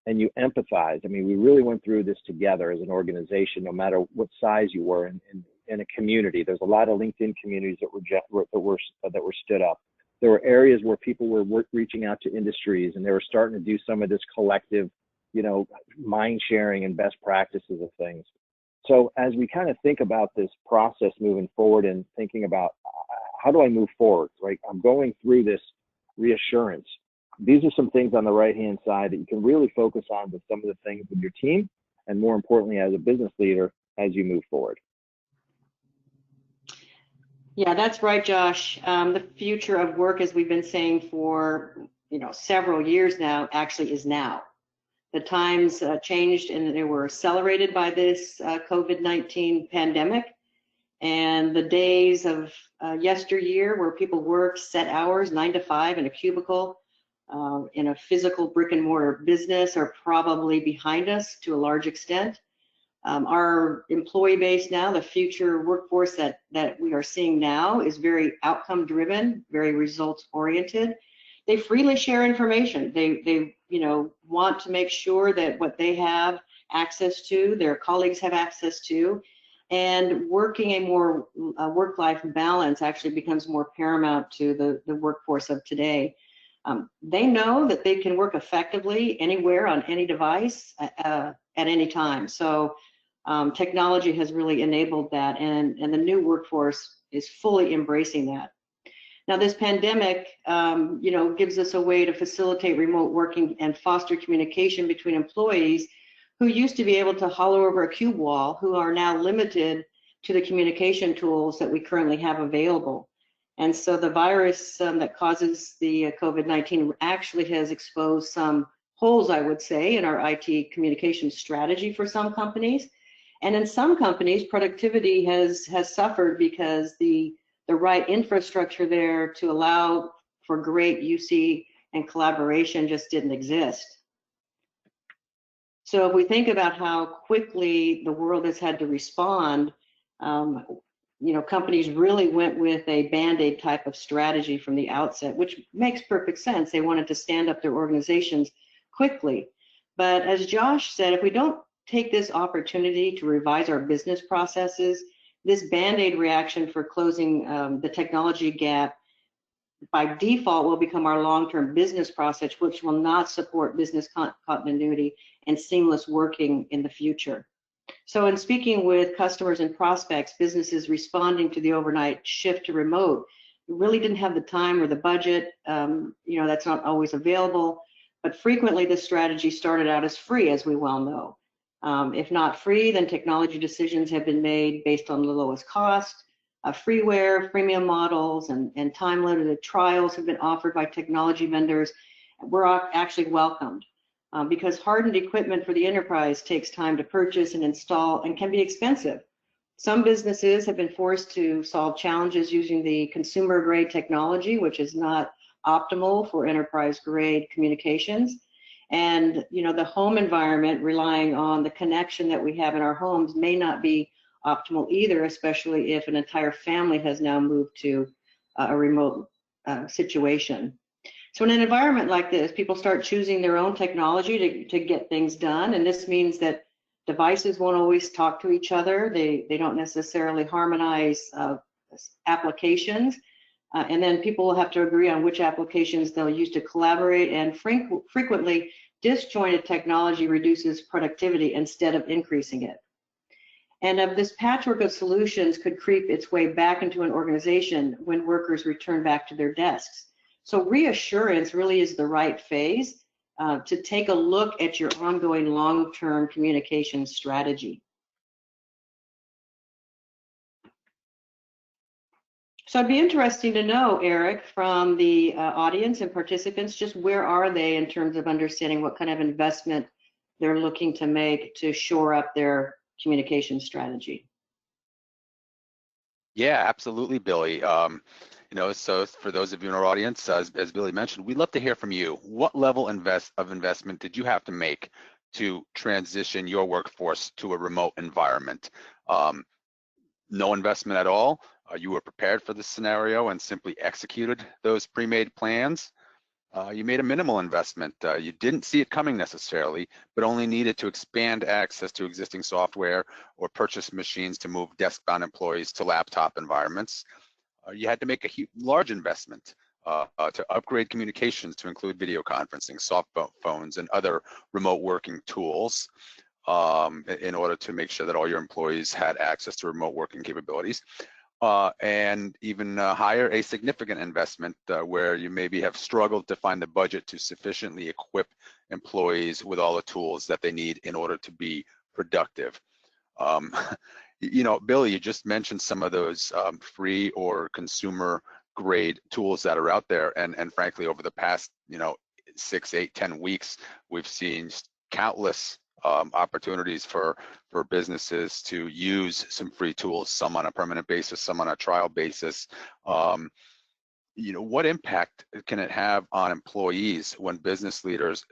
And you empathize. I mean, we really went through this together as an organization, no matter what size you were in a community. There's a lot of LinkedIn communities that were stood up. There were areas where people were reaching out to industries and they were starting to do some of this collective, mind sharing and best practices of things. So as we kind of think about this process moving forward and thinking about how do I move forward, right? I'm going through this reassurance. These are some things on the right-hand side that you can really focus on with some of the things with your team and more importantly, as a business leader, as you move forward. Yeah, that's right, Josh. The future of work, as we've been saying for several years now, actually is now. The times changed and they were accelerated by this COVID-19 pandemic. And the days of yesteryear where people worked set hours, 9 to 5 in a cubicle, in a physical brick and mortar business are probably behind us to a large extent. Our employee base now, the future workforce that we are seeing now is very outcome driven, very results oriented. They freely share information. They want to make sure that what they have access to, their colleagues have access to, and working a more work-life balance actually becomes more paramount to the workforce of today. They know that they can work effectively anywhere on any device at any time. So technology has really enabled that, and the new workforce is fully embracing that. Now, this pandemic, gives us a way to facilitate remote working and foster communication between employees who used to be able to holler over a cube wall, who are now limited to the communication tools that we currently have available. And so the virus that causes the COVID-19 actually has exposed some holes, I would say, in our IT communication strategy for some companies. And in some companies, productivity has suffered because the right infrastructure there to allow for great UC and collaboration just didn't exist. So if we think about how quickly the world has had to respond, companies really went with a Band-Aid type of strategy from the outset, which makes perfect sense. They wanted to stand up their organizations quickly. But as Josh said, if we don't take this opportunity to revise our business processes, this Band-Aid reaction for closing the technology gap by default will become our long-term business process, which will not support business continuity and seamless working in the future. So in speaking with customers and prospects, businesses responding to the overnight shift to remote really didn't have the time or the budget. That's not always available, but frequently this strategy started out as free, as we well know. If not free, then technology decisions have been made based on the lowest cost, Freeware, freemium models, and time-limited trials have been offered by technology vendors. We're actually welcomed because hardened equipment for the enterprise takes time to purchase and install and can be expensive. Some businesses have been forced to solve challenges using the consumer-grade technology, which is not optimal for enterprise-grade communications. And the home environment, relying on the connection that we have in our homes, may not be optimal either, especially if an entire family has now moved to a remote situation. So in an environment like this, people start choosing their own technology to get things done, and this means that devices won't always talk to each other. They don't necessarily harmonize applications, and then people will have to agree on which applications they'll use to collaborate, and frequently disjointed technology reduces productivity instead of increasing it. And this patchwork of solutions could creep its way back into an organization when workers return back to their desks. So reassurance really is the right phase to take a look at your ongoing long-term communication strategy. So it'd be interesting to know, Eric, from the audience and participants, just where are they in terms of understanding what kind of investment they're looking to make to shore up their communication strategy? Yeah, absolutely, Billy. So for those of you in our audience, as Billy mentioned, we'd love to hear from you. What level of investment did you have to make to transition your workforce to a remote environment? No investment at all? You were prepared for this scenario and simply executed those pre-made plans? You made a minimal investment. You didn't see it coming necessarily, but only needed to expand access to existing software or purchase machines to move desk-bound employees to laptop environments. You had to make a large investment to upgrade communications to include video conferencing, soft phones, and other remote working tools in order to make sure that all your employees had access to remote working capabilities. And even higher a significant investment where you maybe have struggled to find the budget to sufficiently equip employees with all the tools that they need in order to be productive. Billy, you just mentioned some of those free or consumer grade tools that are out there. And frankly, over the past, 6, 8, 10 weeks, we've seen countless opportunities for businesses to use some free tools, some on a permanent basis, some on a trial basis. What impact can it have on employees when business leaders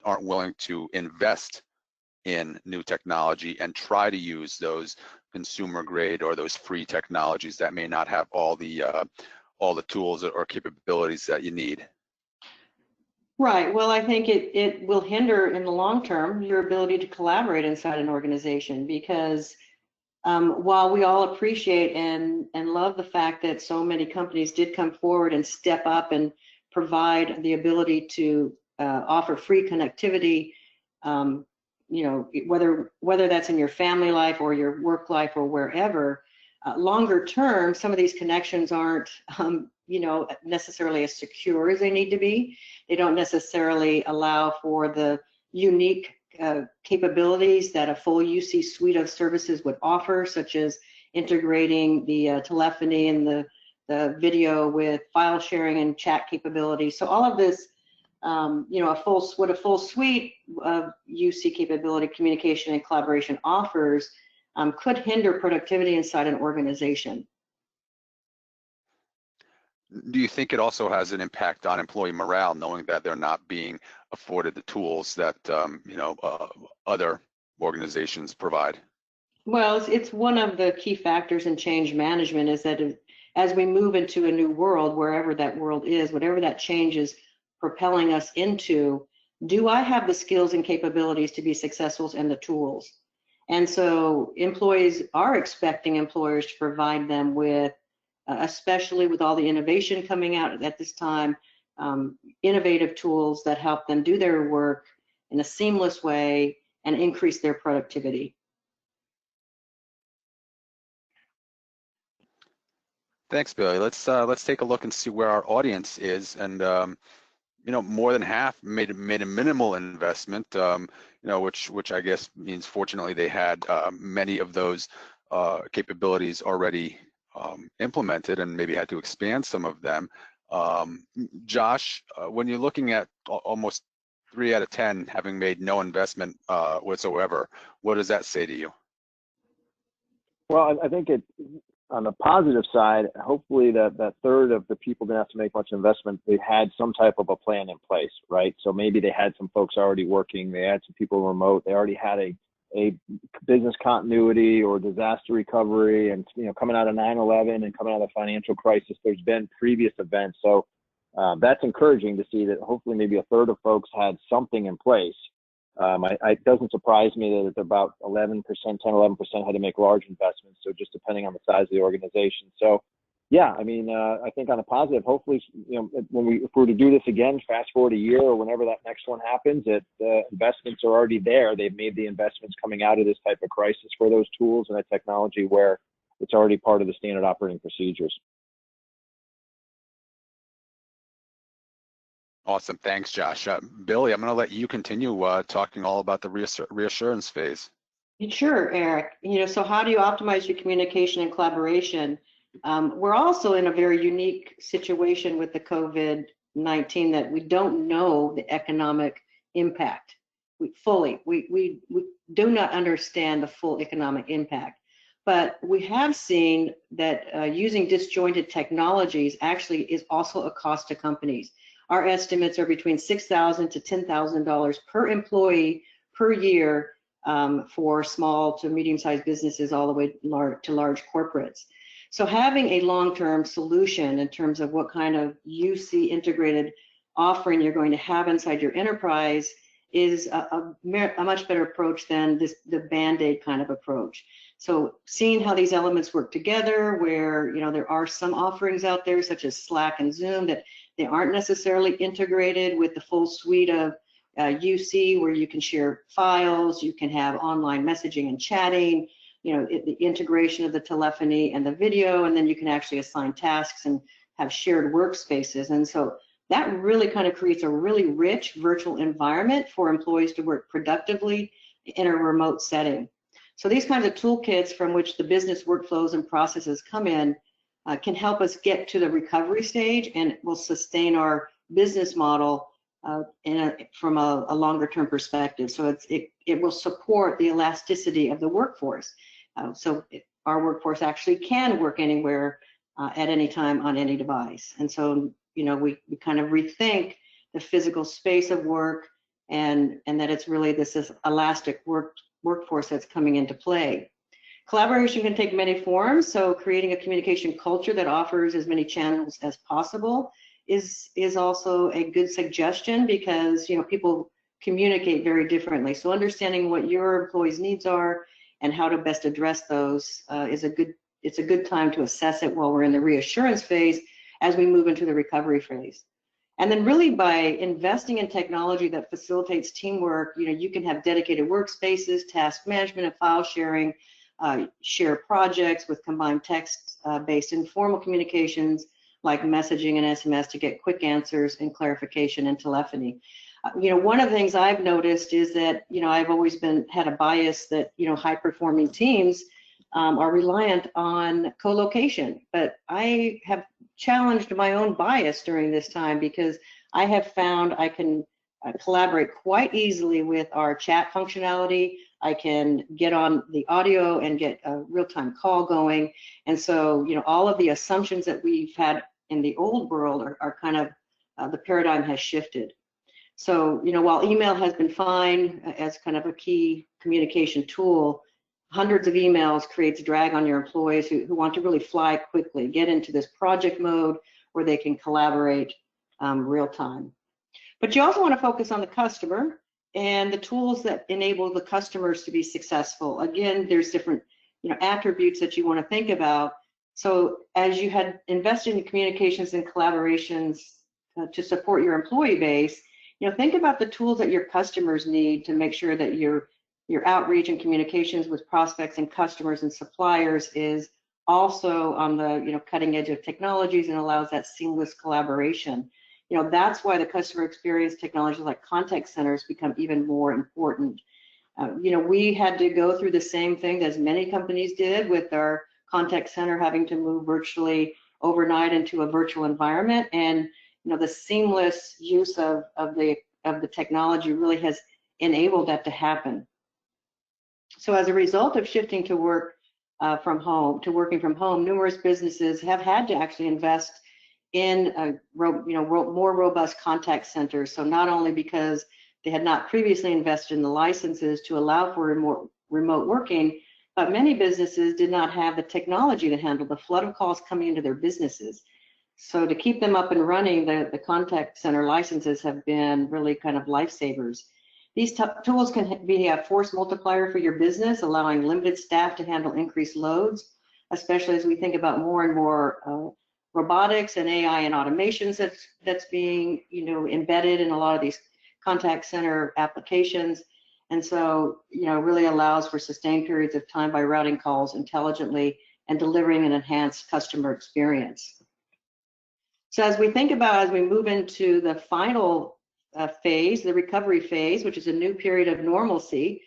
aren't willing to invest in new technology and try to use those consumer grade or those free technologies that may not have all the tools or capabilities that you need? Right. Well, I think it will hinder in the long term your ability to collaborate inside an organization, because while we all appreciate and love the fact that so many companies did come forward and step up and provide the ability to offer free connectivity, whether that's in your family life or your work life or wherever, longer term, some of these connections aren't necessarily as secure as they need to be. They don't necessarily allow for the unique capabilities that a full UC suite of services would offer, such as integrating the telephony and the video with file sharing and chat capabilities. So all of this, what a full suite of UC capability, communication and collaboration offers could hinder productivity inside an organization. Do you think it also has an impact on employee morale, knowing that they're not being afforded the tools that other organizations provide? Well, it's one of the key factors in change management, is that as we move into a new world, wherever that world is, whatever that change is propelling us into, do I have the skills and capabilities to be successful and the tools? And so employees are expecting employers to provide them with, especially with all the innovation coming out at this time, innovative tools that help them do their work in a seamless way and increase their productivity. Thanks, Billy. Let's take a look and see where our audience is. And more than half made a minimal investment, which I guess means fortunately they had many of those capabilities already implemented and maybe had to expand some of them. Josh, when you're looking at almost 3 out of 10 having made no investment whatsoever, what does that say to you? Well, I think on the positive side, hopefully that third of the people didn't have to make much investment. They had some type of a plan in place, right? So maybe they had some folks already working. They had some people remote. They already had a business continuity or disaster recovery, and coming out of 9/11 and coming out of the financial crisis, there's been previous events. So that's encouraging to see that hopefully maybe a third of folks had something in place. It doesn't surprise me that about 11%, 10, 11% had to make large investments. So just depending on the size of the organization. So yeah, I mean, I think on a positive, hopefully, if we were to do this again, fast forward a year or whenever that next one happens, that investments are already there. They've made the investments coming out of this type of crisis for those tools and that technology where it's already part of the standard operating procedures. Awesome. Thanks, Josh. Billy, I'm going to let you continue talking all about the reassurance phase. Sure, Eric. So how do you optimize your communication and collaboration? We're also in a very unique situation with the COVID-19 that we don't know the economic impact fully. We do not understand the full economic impact, but we have seen that using disjointed technologies actually is also a cost to companies. Our estimates are between $6,000 to $10,000 per employee per year for small to medium-sized businesses all the way to large corporates. So having a long-term solution in terms of what kind of UC integrated offering you're going to have inside your enterprise is a much better approach than the Band-Aid kind of approach. So seeing how these elements work together, where there are some offerings out there such as Slack and Zoom that they aren't necessarily integrated with the full suite of UC, where you can share files, you can have online messaging and chatting, the integration of the telephony and the video, and then you can actually assign tasks and have shared workspaces. And so that really kind of creates a really rich virtual environment for employees to work productively in a remote setting. So these kinds of toolkits from which the business workflows and processes come in can help us get to the recovery stage and will sustain our business model from a longer term perspective. So it will support the elasticity of the workforce. So our workforce actually can work anywhere at any time on any device. And so, we kind of rethink the physical space of work and that it's really this elastic workforce that's coming into play. Collaboration can take many forms, so creating a communication culture that offers as many channels as possible is also a good suggestion, because people communicate very differently. So understanding what your employees' needs are and how to best address those it's a good time to assess it while we're in the reassurance phase as we move into the recovery phase. And then really by investing in technology that facilitates teamwork, you can have dedicated workspaces, task management and file sharing, share projects with combined text-based informal communications like messaging and SMS to get quick answers and clarification and telephony. One of the things I've noticed is that, I've always had a bias that, high-performing teams are reliant on co-location, but I have challenged my own bias during this time, because I have found I can collaborate quite easily with our chat functionality. I can get on the audio and get a real-time call going. And so, all of the assumptions that we've had in the old world are kind of, the paradigm has shifted. So, while email has been fine as kind of a key communication tool, hundreds of emails creates drag on your employees who want to really fly quickly, get into this project mode where they can collaborate real time. But you also want to focus on the customer and the tools that enable the customers to be successful. Again, there's different attributes that you want to think about. So as you had invested in communications and collaborations to support your employee base, think about the tools that your customers need to make sure that your outreach and communications with prospects and customers and suppliers is also on the cutting edge of technologies and allows that seamless collaboration. That's why the customer experience technologies like contact centers become even more important. We had to go through the same thing as many companies did with our contact center having to move virtually overnight into a virtual environment, and the seamless use of the technology really has enabled that to happen. So as a result of shifting to working from home, numerous businesses have had to actually invest in more robust contact centers. So not only because they had not previously invested in the licenses to allow for remote working, but many businesses did not have the technology to handle the flood of calls coming into their businesses. So to keep them up and running, the contact center licenses have been really kind of lifesavers. These tools can be a force multiplier for your business, allowing limited staff to handle increased loads, especially as we think about more and more robotics and AI and automations that's being embedded in a lot of these contact center applications. And so really allows for sustained periods of time by routing calls intelligently and delivering an enhanced customer experience. So as we move into the final phase, the recovery phase, which is a new period of normalcy,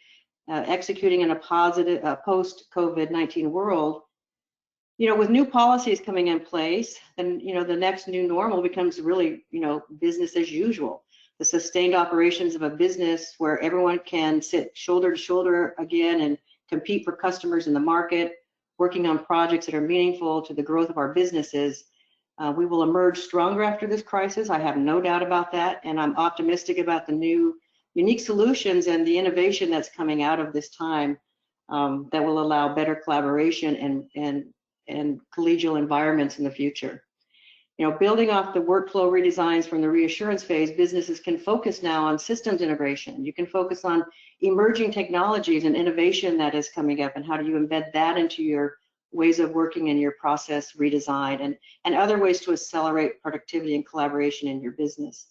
executing in a positive post-COVID-19 world, with new policies coming in place, then the next new normal becomes really business as usual. The sustained operations of a business where everyone can sit shoulder to shoulder again and compete for customers in the market, working on projects that are meaningful to the growth of our businesses. We will emerge stronger after this crisis. I have no doubt about that, and I'm optimistic about the new unique solutions and the innovation that's coming out of this time that will allow better collaboration and collegial environments in the future. Building off the workflow redesigns from the reassurance phase, businesses can focus now on systems integration. You can focus on emerging technologies and innovation that is coming up, and how do you embed that into your ways of working and your process redesign, and other ways to accelerate productivity and collaboration in your business.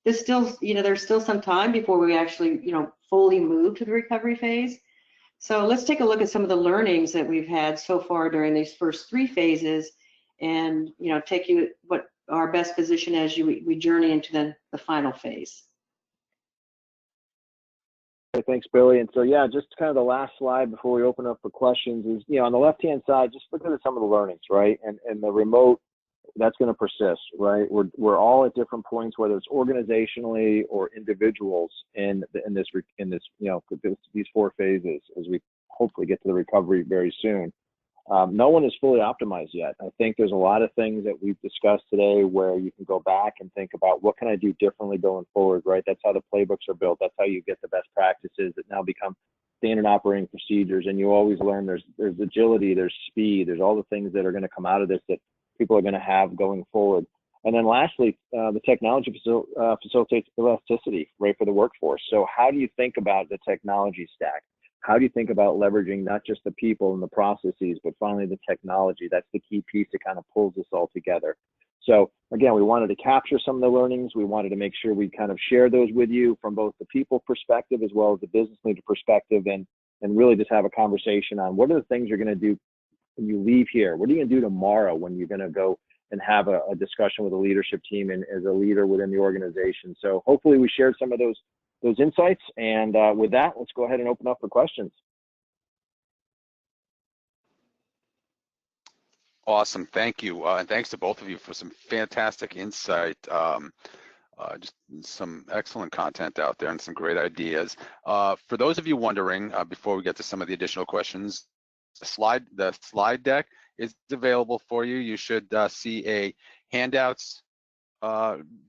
There's still some time before we actually, fully move to the recovery phase. So let's take a look at some of the learnings that we've had so far during these first 3 phases, and take you what our best position as we journey into the final phase. Okay, thanks, Billy. And so, yeah, just kind of the last slide before we open up for questions is, on the left-hand side, just look at some of the learnings, right? And the remote, that's going to persist, right? We're all at different points, whether it's organizationally or individuals in these 4 phases as we hopefully get to the recovery very soon. No one is fully optimized yet. I think there's a lot of things that we've discussed today where you can go back and think about what can I do differently going forward, right? That's how the playbooks are built. That's how you get the best practices that now become standard operating procedures. And you always learn there's agility, there's speed, there's all the things that are going to come out of this that people are going to have going forward. And then lastly, the technology facilitates elasticity, right, for the workforce. So how do you think about the technology stack? How do you think about leveraging not just the people and the processes, but finally the technology? That's the key piece that kind of pulls this all together. So again, we wanted to capture some of the learnings. We wanted to make sure we kind of share those with you from both the people perspective as well as the business leader perspective, and really just have a conversation on what are the things you're going to do when you leave here? What are you going to do tomorrow when you're going to go and have a discussion with the leadership team and as a leader within the organization? So hopefully we shared some of those insights. And with that, let's go ahead and open up for questions. Awesome, thank you. And thanks to both of you for some fantastic insight. Just some excellent content out there and some great ideas. For those of you wondering, before we get to some of the additional questions, the slide deck is available for you. You should see a handouts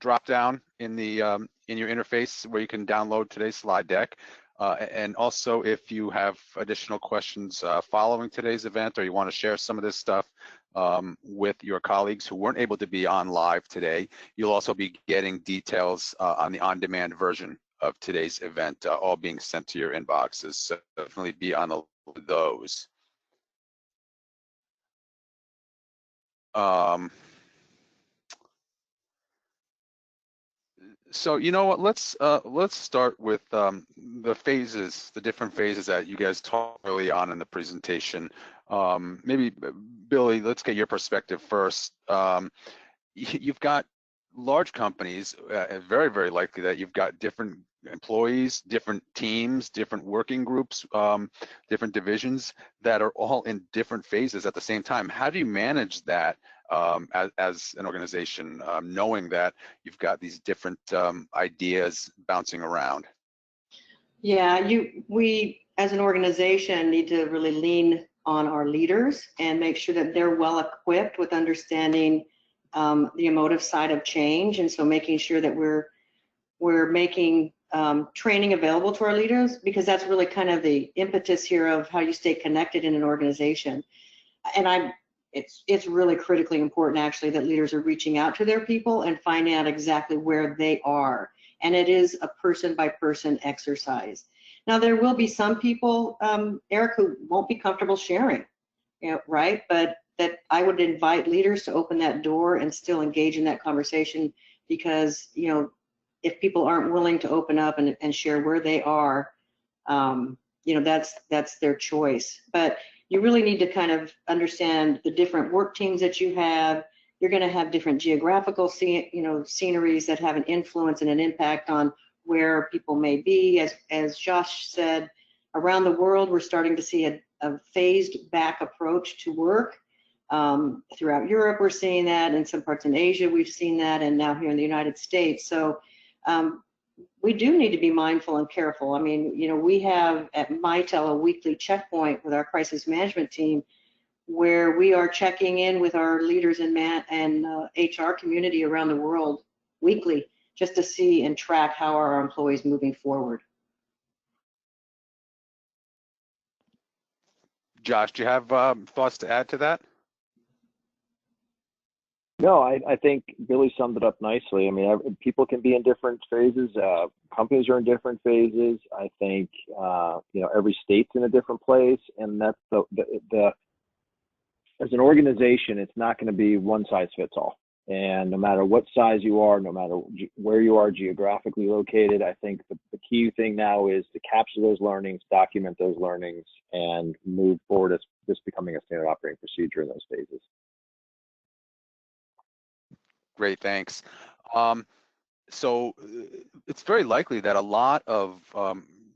drop down in your interface where you can download today's slide deck. And also, if you have additional questions following today's event, or you want to share some of this stuff with your colleagues who weren't able to be on live today, you'll also be getting details on the on-demand version of today's event, all being sent to your inboxes. So definitely be on the lookout for those. So you know what? Let's start with the phases, the different phases that you guys talked early on in the presentation. Maybe Billy, let's get your perspective first. You've got large companies, very, very likely that you've got different employees, different teams, different working groups, different divisions that are all in different phases at the same time. How do you manage that as an organization, knowing that you've got these different ideas bouncing around? Yeah, we as an organization need to really lean on our leaders and make sure that they're well equipped with understanding the emotive side of change, and so making sure that we're making training available to our leaders, because that's really kind of the impetus here of how you stay connected in an organization. And it's really critically important actually that leaders are reaching out to their people and finding out exactly where they are. And it is a person by person exercise. Now there will be some people, Eric, who won't be comfortable sharing, right? But that I would invite leaders to open that door and still engage in that conversation, because if people aren't willing to open up and share where they are, that's their choice. But you really need to kind of understand the different work teams that you have. You're going to have different geographical sceneries that have an influence and an impact on where people may be. As Josh said, around the world, we're starting to see a phased back approach to work. Throughout Europe, we're seeing that. In some parts in Asia, we've seen that, and now here in the United States. So we do need to be mindful and careful. I mean, we have at Mitel a weekly checkpoint with our crisis management team, where we are checking in with our leaders and HR community around the world weekly, just to see and track how are our employees moving forward. Josh, do you have thoughts to add to that? No, I think Billy summed it up nicely. I mean, people can be in different phases. Companies are in different phases. I think every state's in a different place, and that's the as an organization, it's not going to be one size fits all. And no matter what size you are, no matter where you are geographically located, I think the key thing now is to capture those learnings, document those learnings, and move forward as this becoming a standard operating procedure in those phases. Great, thanks. So it's very likely that a lot of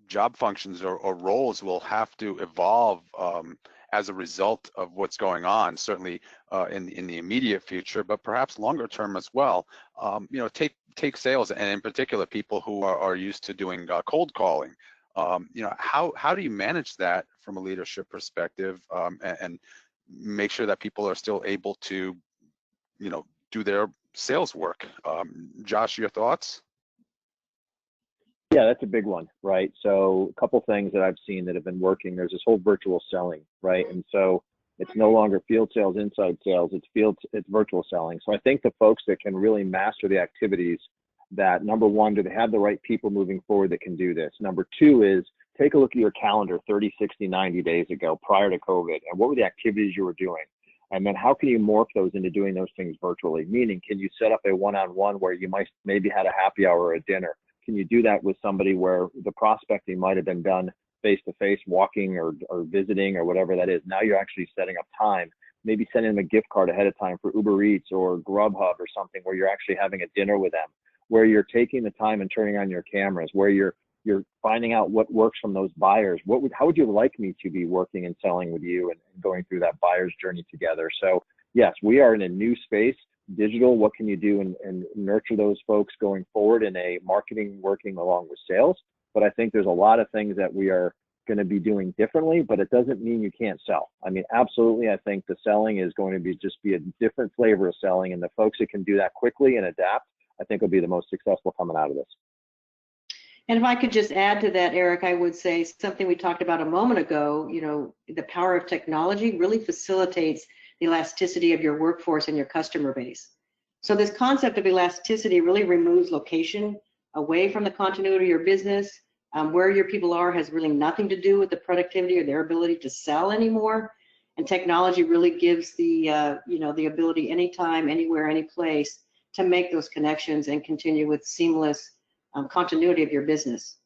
job functions or roles will have to evolve as a result of what's going on, certainly in the immediate future, but perhaps longer term as well. Take sales, and in particular, people who are used to doing cold calling. How do you manage that from a leadership perspective, and make sure that people are still able to, do their sales work? Josh, your thoughts? Yeah, that's a big one, right? So a couple things that I've seen that have been working. There's this whole virtual selling, right? And so it's no longer field sales, inside sales. It's virtual selling. So I think the folks that can really master the activities, that number one, do they have the right people moving forward that can do this? Number two is take a look at your calendar 30, 60, 90 days ago prior to COVID, and what were the activities you were doing? And then how can you morph those into doing those things virtually? Meaning, can you set up a one-on-one where you might maybe had a happy hour or a dinner? Can you do that with somebody where the prospecting might have been done face-to-face, walking or visiting or whatever that is? Now you're actually setting up time, maybe sending them a gift card ahead of time for Uber Eats or Grubhub or something, where you're actually having a dinner with them, where you're taking the time and turning on your cameras, where you're finding out what works from those buyers. How would you like me to be working and selling with you and going through that buyer's journey together? So yes, we are in a new space. Digital, what can you do and nurture those folks going forward in a marketing working along with sales? But I think there's a lot of things that we are going to be doing differently, but it doesn't mean you can't sell. I mean, absolutely, I think the selling is going to just be a different flavor of selling, and the folks that can do that quickly and adapt, I think will be the most successful coming out of this. And if I could just add to that, Eric, I would say something we talked about a moment ago, the power of technology really facilitates the elasticity of your workforce and your customer base. So this concept of elasticity really removes location away from the continuity of your business. Where your people are has really nothing to do with the productivity or their ability to sell anymore. And technology really gives the the ability anytime, anywhere, any place to make those connections and continue with seamless continuity of your business.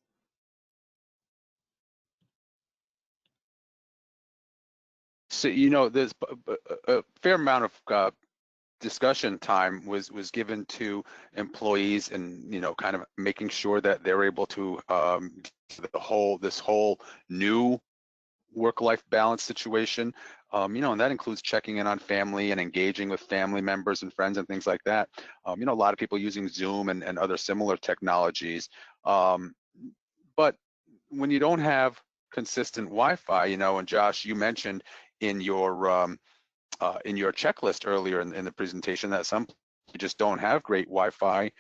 So there's a fair amount of discussion time was given to employees, and kind of making sure that they're able to this whole new work-life balance situation, and that includes checking in on family and engaging with family members and friends and things like that. A lot of people using Zoom and other similar technologies. But when you don't have consistent Wi-Fi, and Josh, you mentioned in your checklist earlier in the presentation that some people just don't have great Wi-Fi.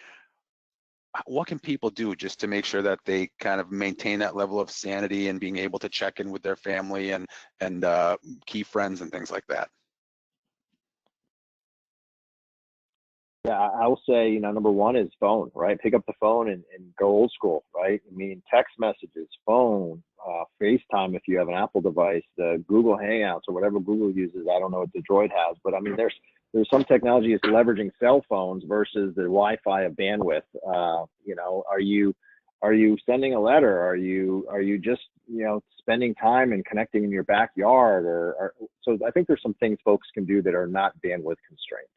What can people do just to make sure that they kind of maintain that level of sanity and being able to check in with their family and key friends and things like that? Yeah, I will say, number one is phone, right? Pick up the phone and go old school, right? I mean, text messages, phone, FaceTime if you have an Apple device, the Google Hangouts or whatever Google uses. I don't know what the Droid has, but I mean, there's some technology is leveraging cell phones versus the Wi-Fi of bandwidth. Are you sending a letter? Are you just spending time and connecting in your backyard? So I think there's some things folks can do that are not bandwidth constrained.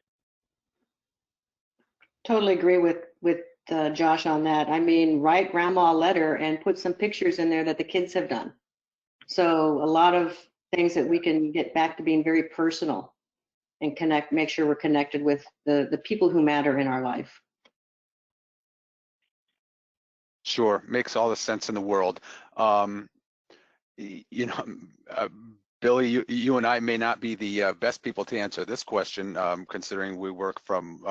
Totally agree with Josh on that. I mean, write grandma a letter and put some pictures in there that the kids have done. So a lot of things that we can get back to being very personal and make sure we're connected with the people who matter in our life. Sure, makes all the sense in the world. Billy, you and I may not be the best people to answer this question, considering we work from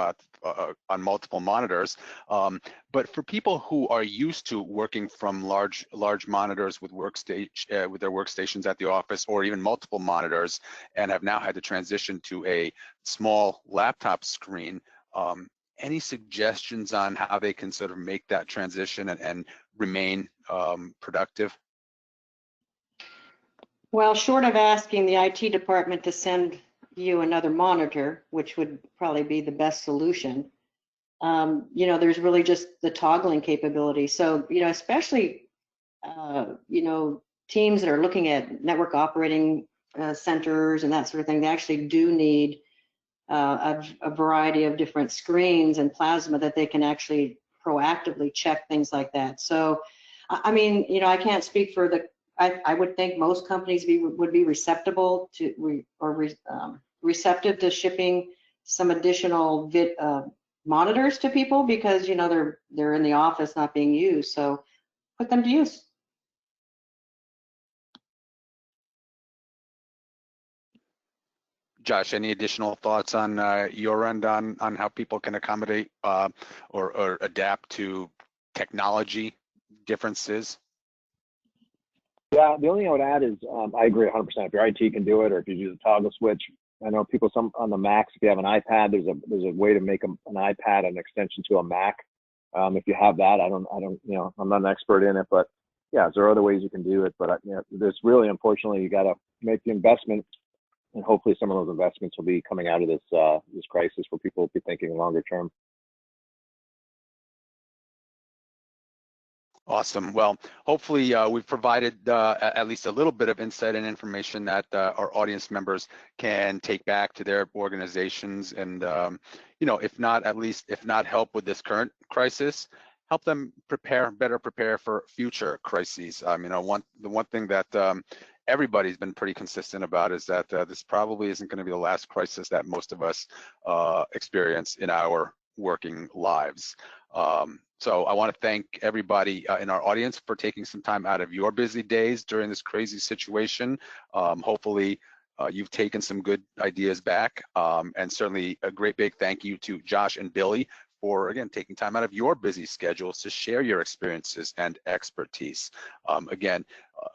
on multiple monitors. But for people who are used to working from large monitors with with their workstations at the office, or even multiple monitors, and have now had to transition to a small laptop screen, any suggestions on how they can sort of make that transition and remain productive? Well, short of asking the IT department to send you another monitor, which would probably be the best solution, there's really just the toggling capability. So, especially, teams that are looking at network operating centers and that sort of thing, they actually do need a variety of different screens and plasma that they can actually proactively check things like that. So, I mean, I can't speak for I would think most companies would be receptive to shipping some additional monitors to people because they're in the office not being used. So put them to use. Josh, any additional thoughts on your end on how people can accommodate or adapt to technology differences? Yeah, the only thing I would add is I agree 100%. If your IT can do it, or if you use a toggle switch, I know people on the Macs. If you have an iPad, there's a way to make an iPad an extension to a Mac. If you have that, I'm not an expert in it, but yeah, there are other ways you can do it. But there's really, unfortunately, you got to make the investment, and hopefully some of those investments will be coming out of this crisis where people will be thinking longer term. Awesome. Well, hopefully we've provided at least a little bit of insight and information that our audience members can take back to their organizations, and if not help with this current crisis, help them better prepare for future crises. The one thing that everybody's been pretty consistent about is that this probably isn't going to be the last crisis that most of us experience in our working lives. So I want to thank everybody in our audience for taking some time out of your busy days during this crazy situation. Hopefully you've taken some good ideas back, and certainly a great big thank you to Josh and Billy for, again, taking time out of your busy schedules to share your experiences and expertise. Again,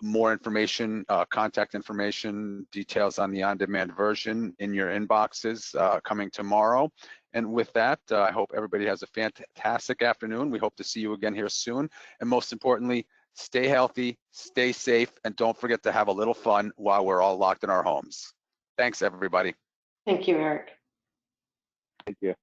more information, contact information, details on the on-demand version in your inboxes coming tomorrow. And with that, I hope everybody has a fantastic afternoon. We hope to see you again here soon. And most importantly, stay healthy, stay safe, and don't forget to have a little fun while we're all locked in our homes. Thanks, everybody. Thank you, Eric. Thank you.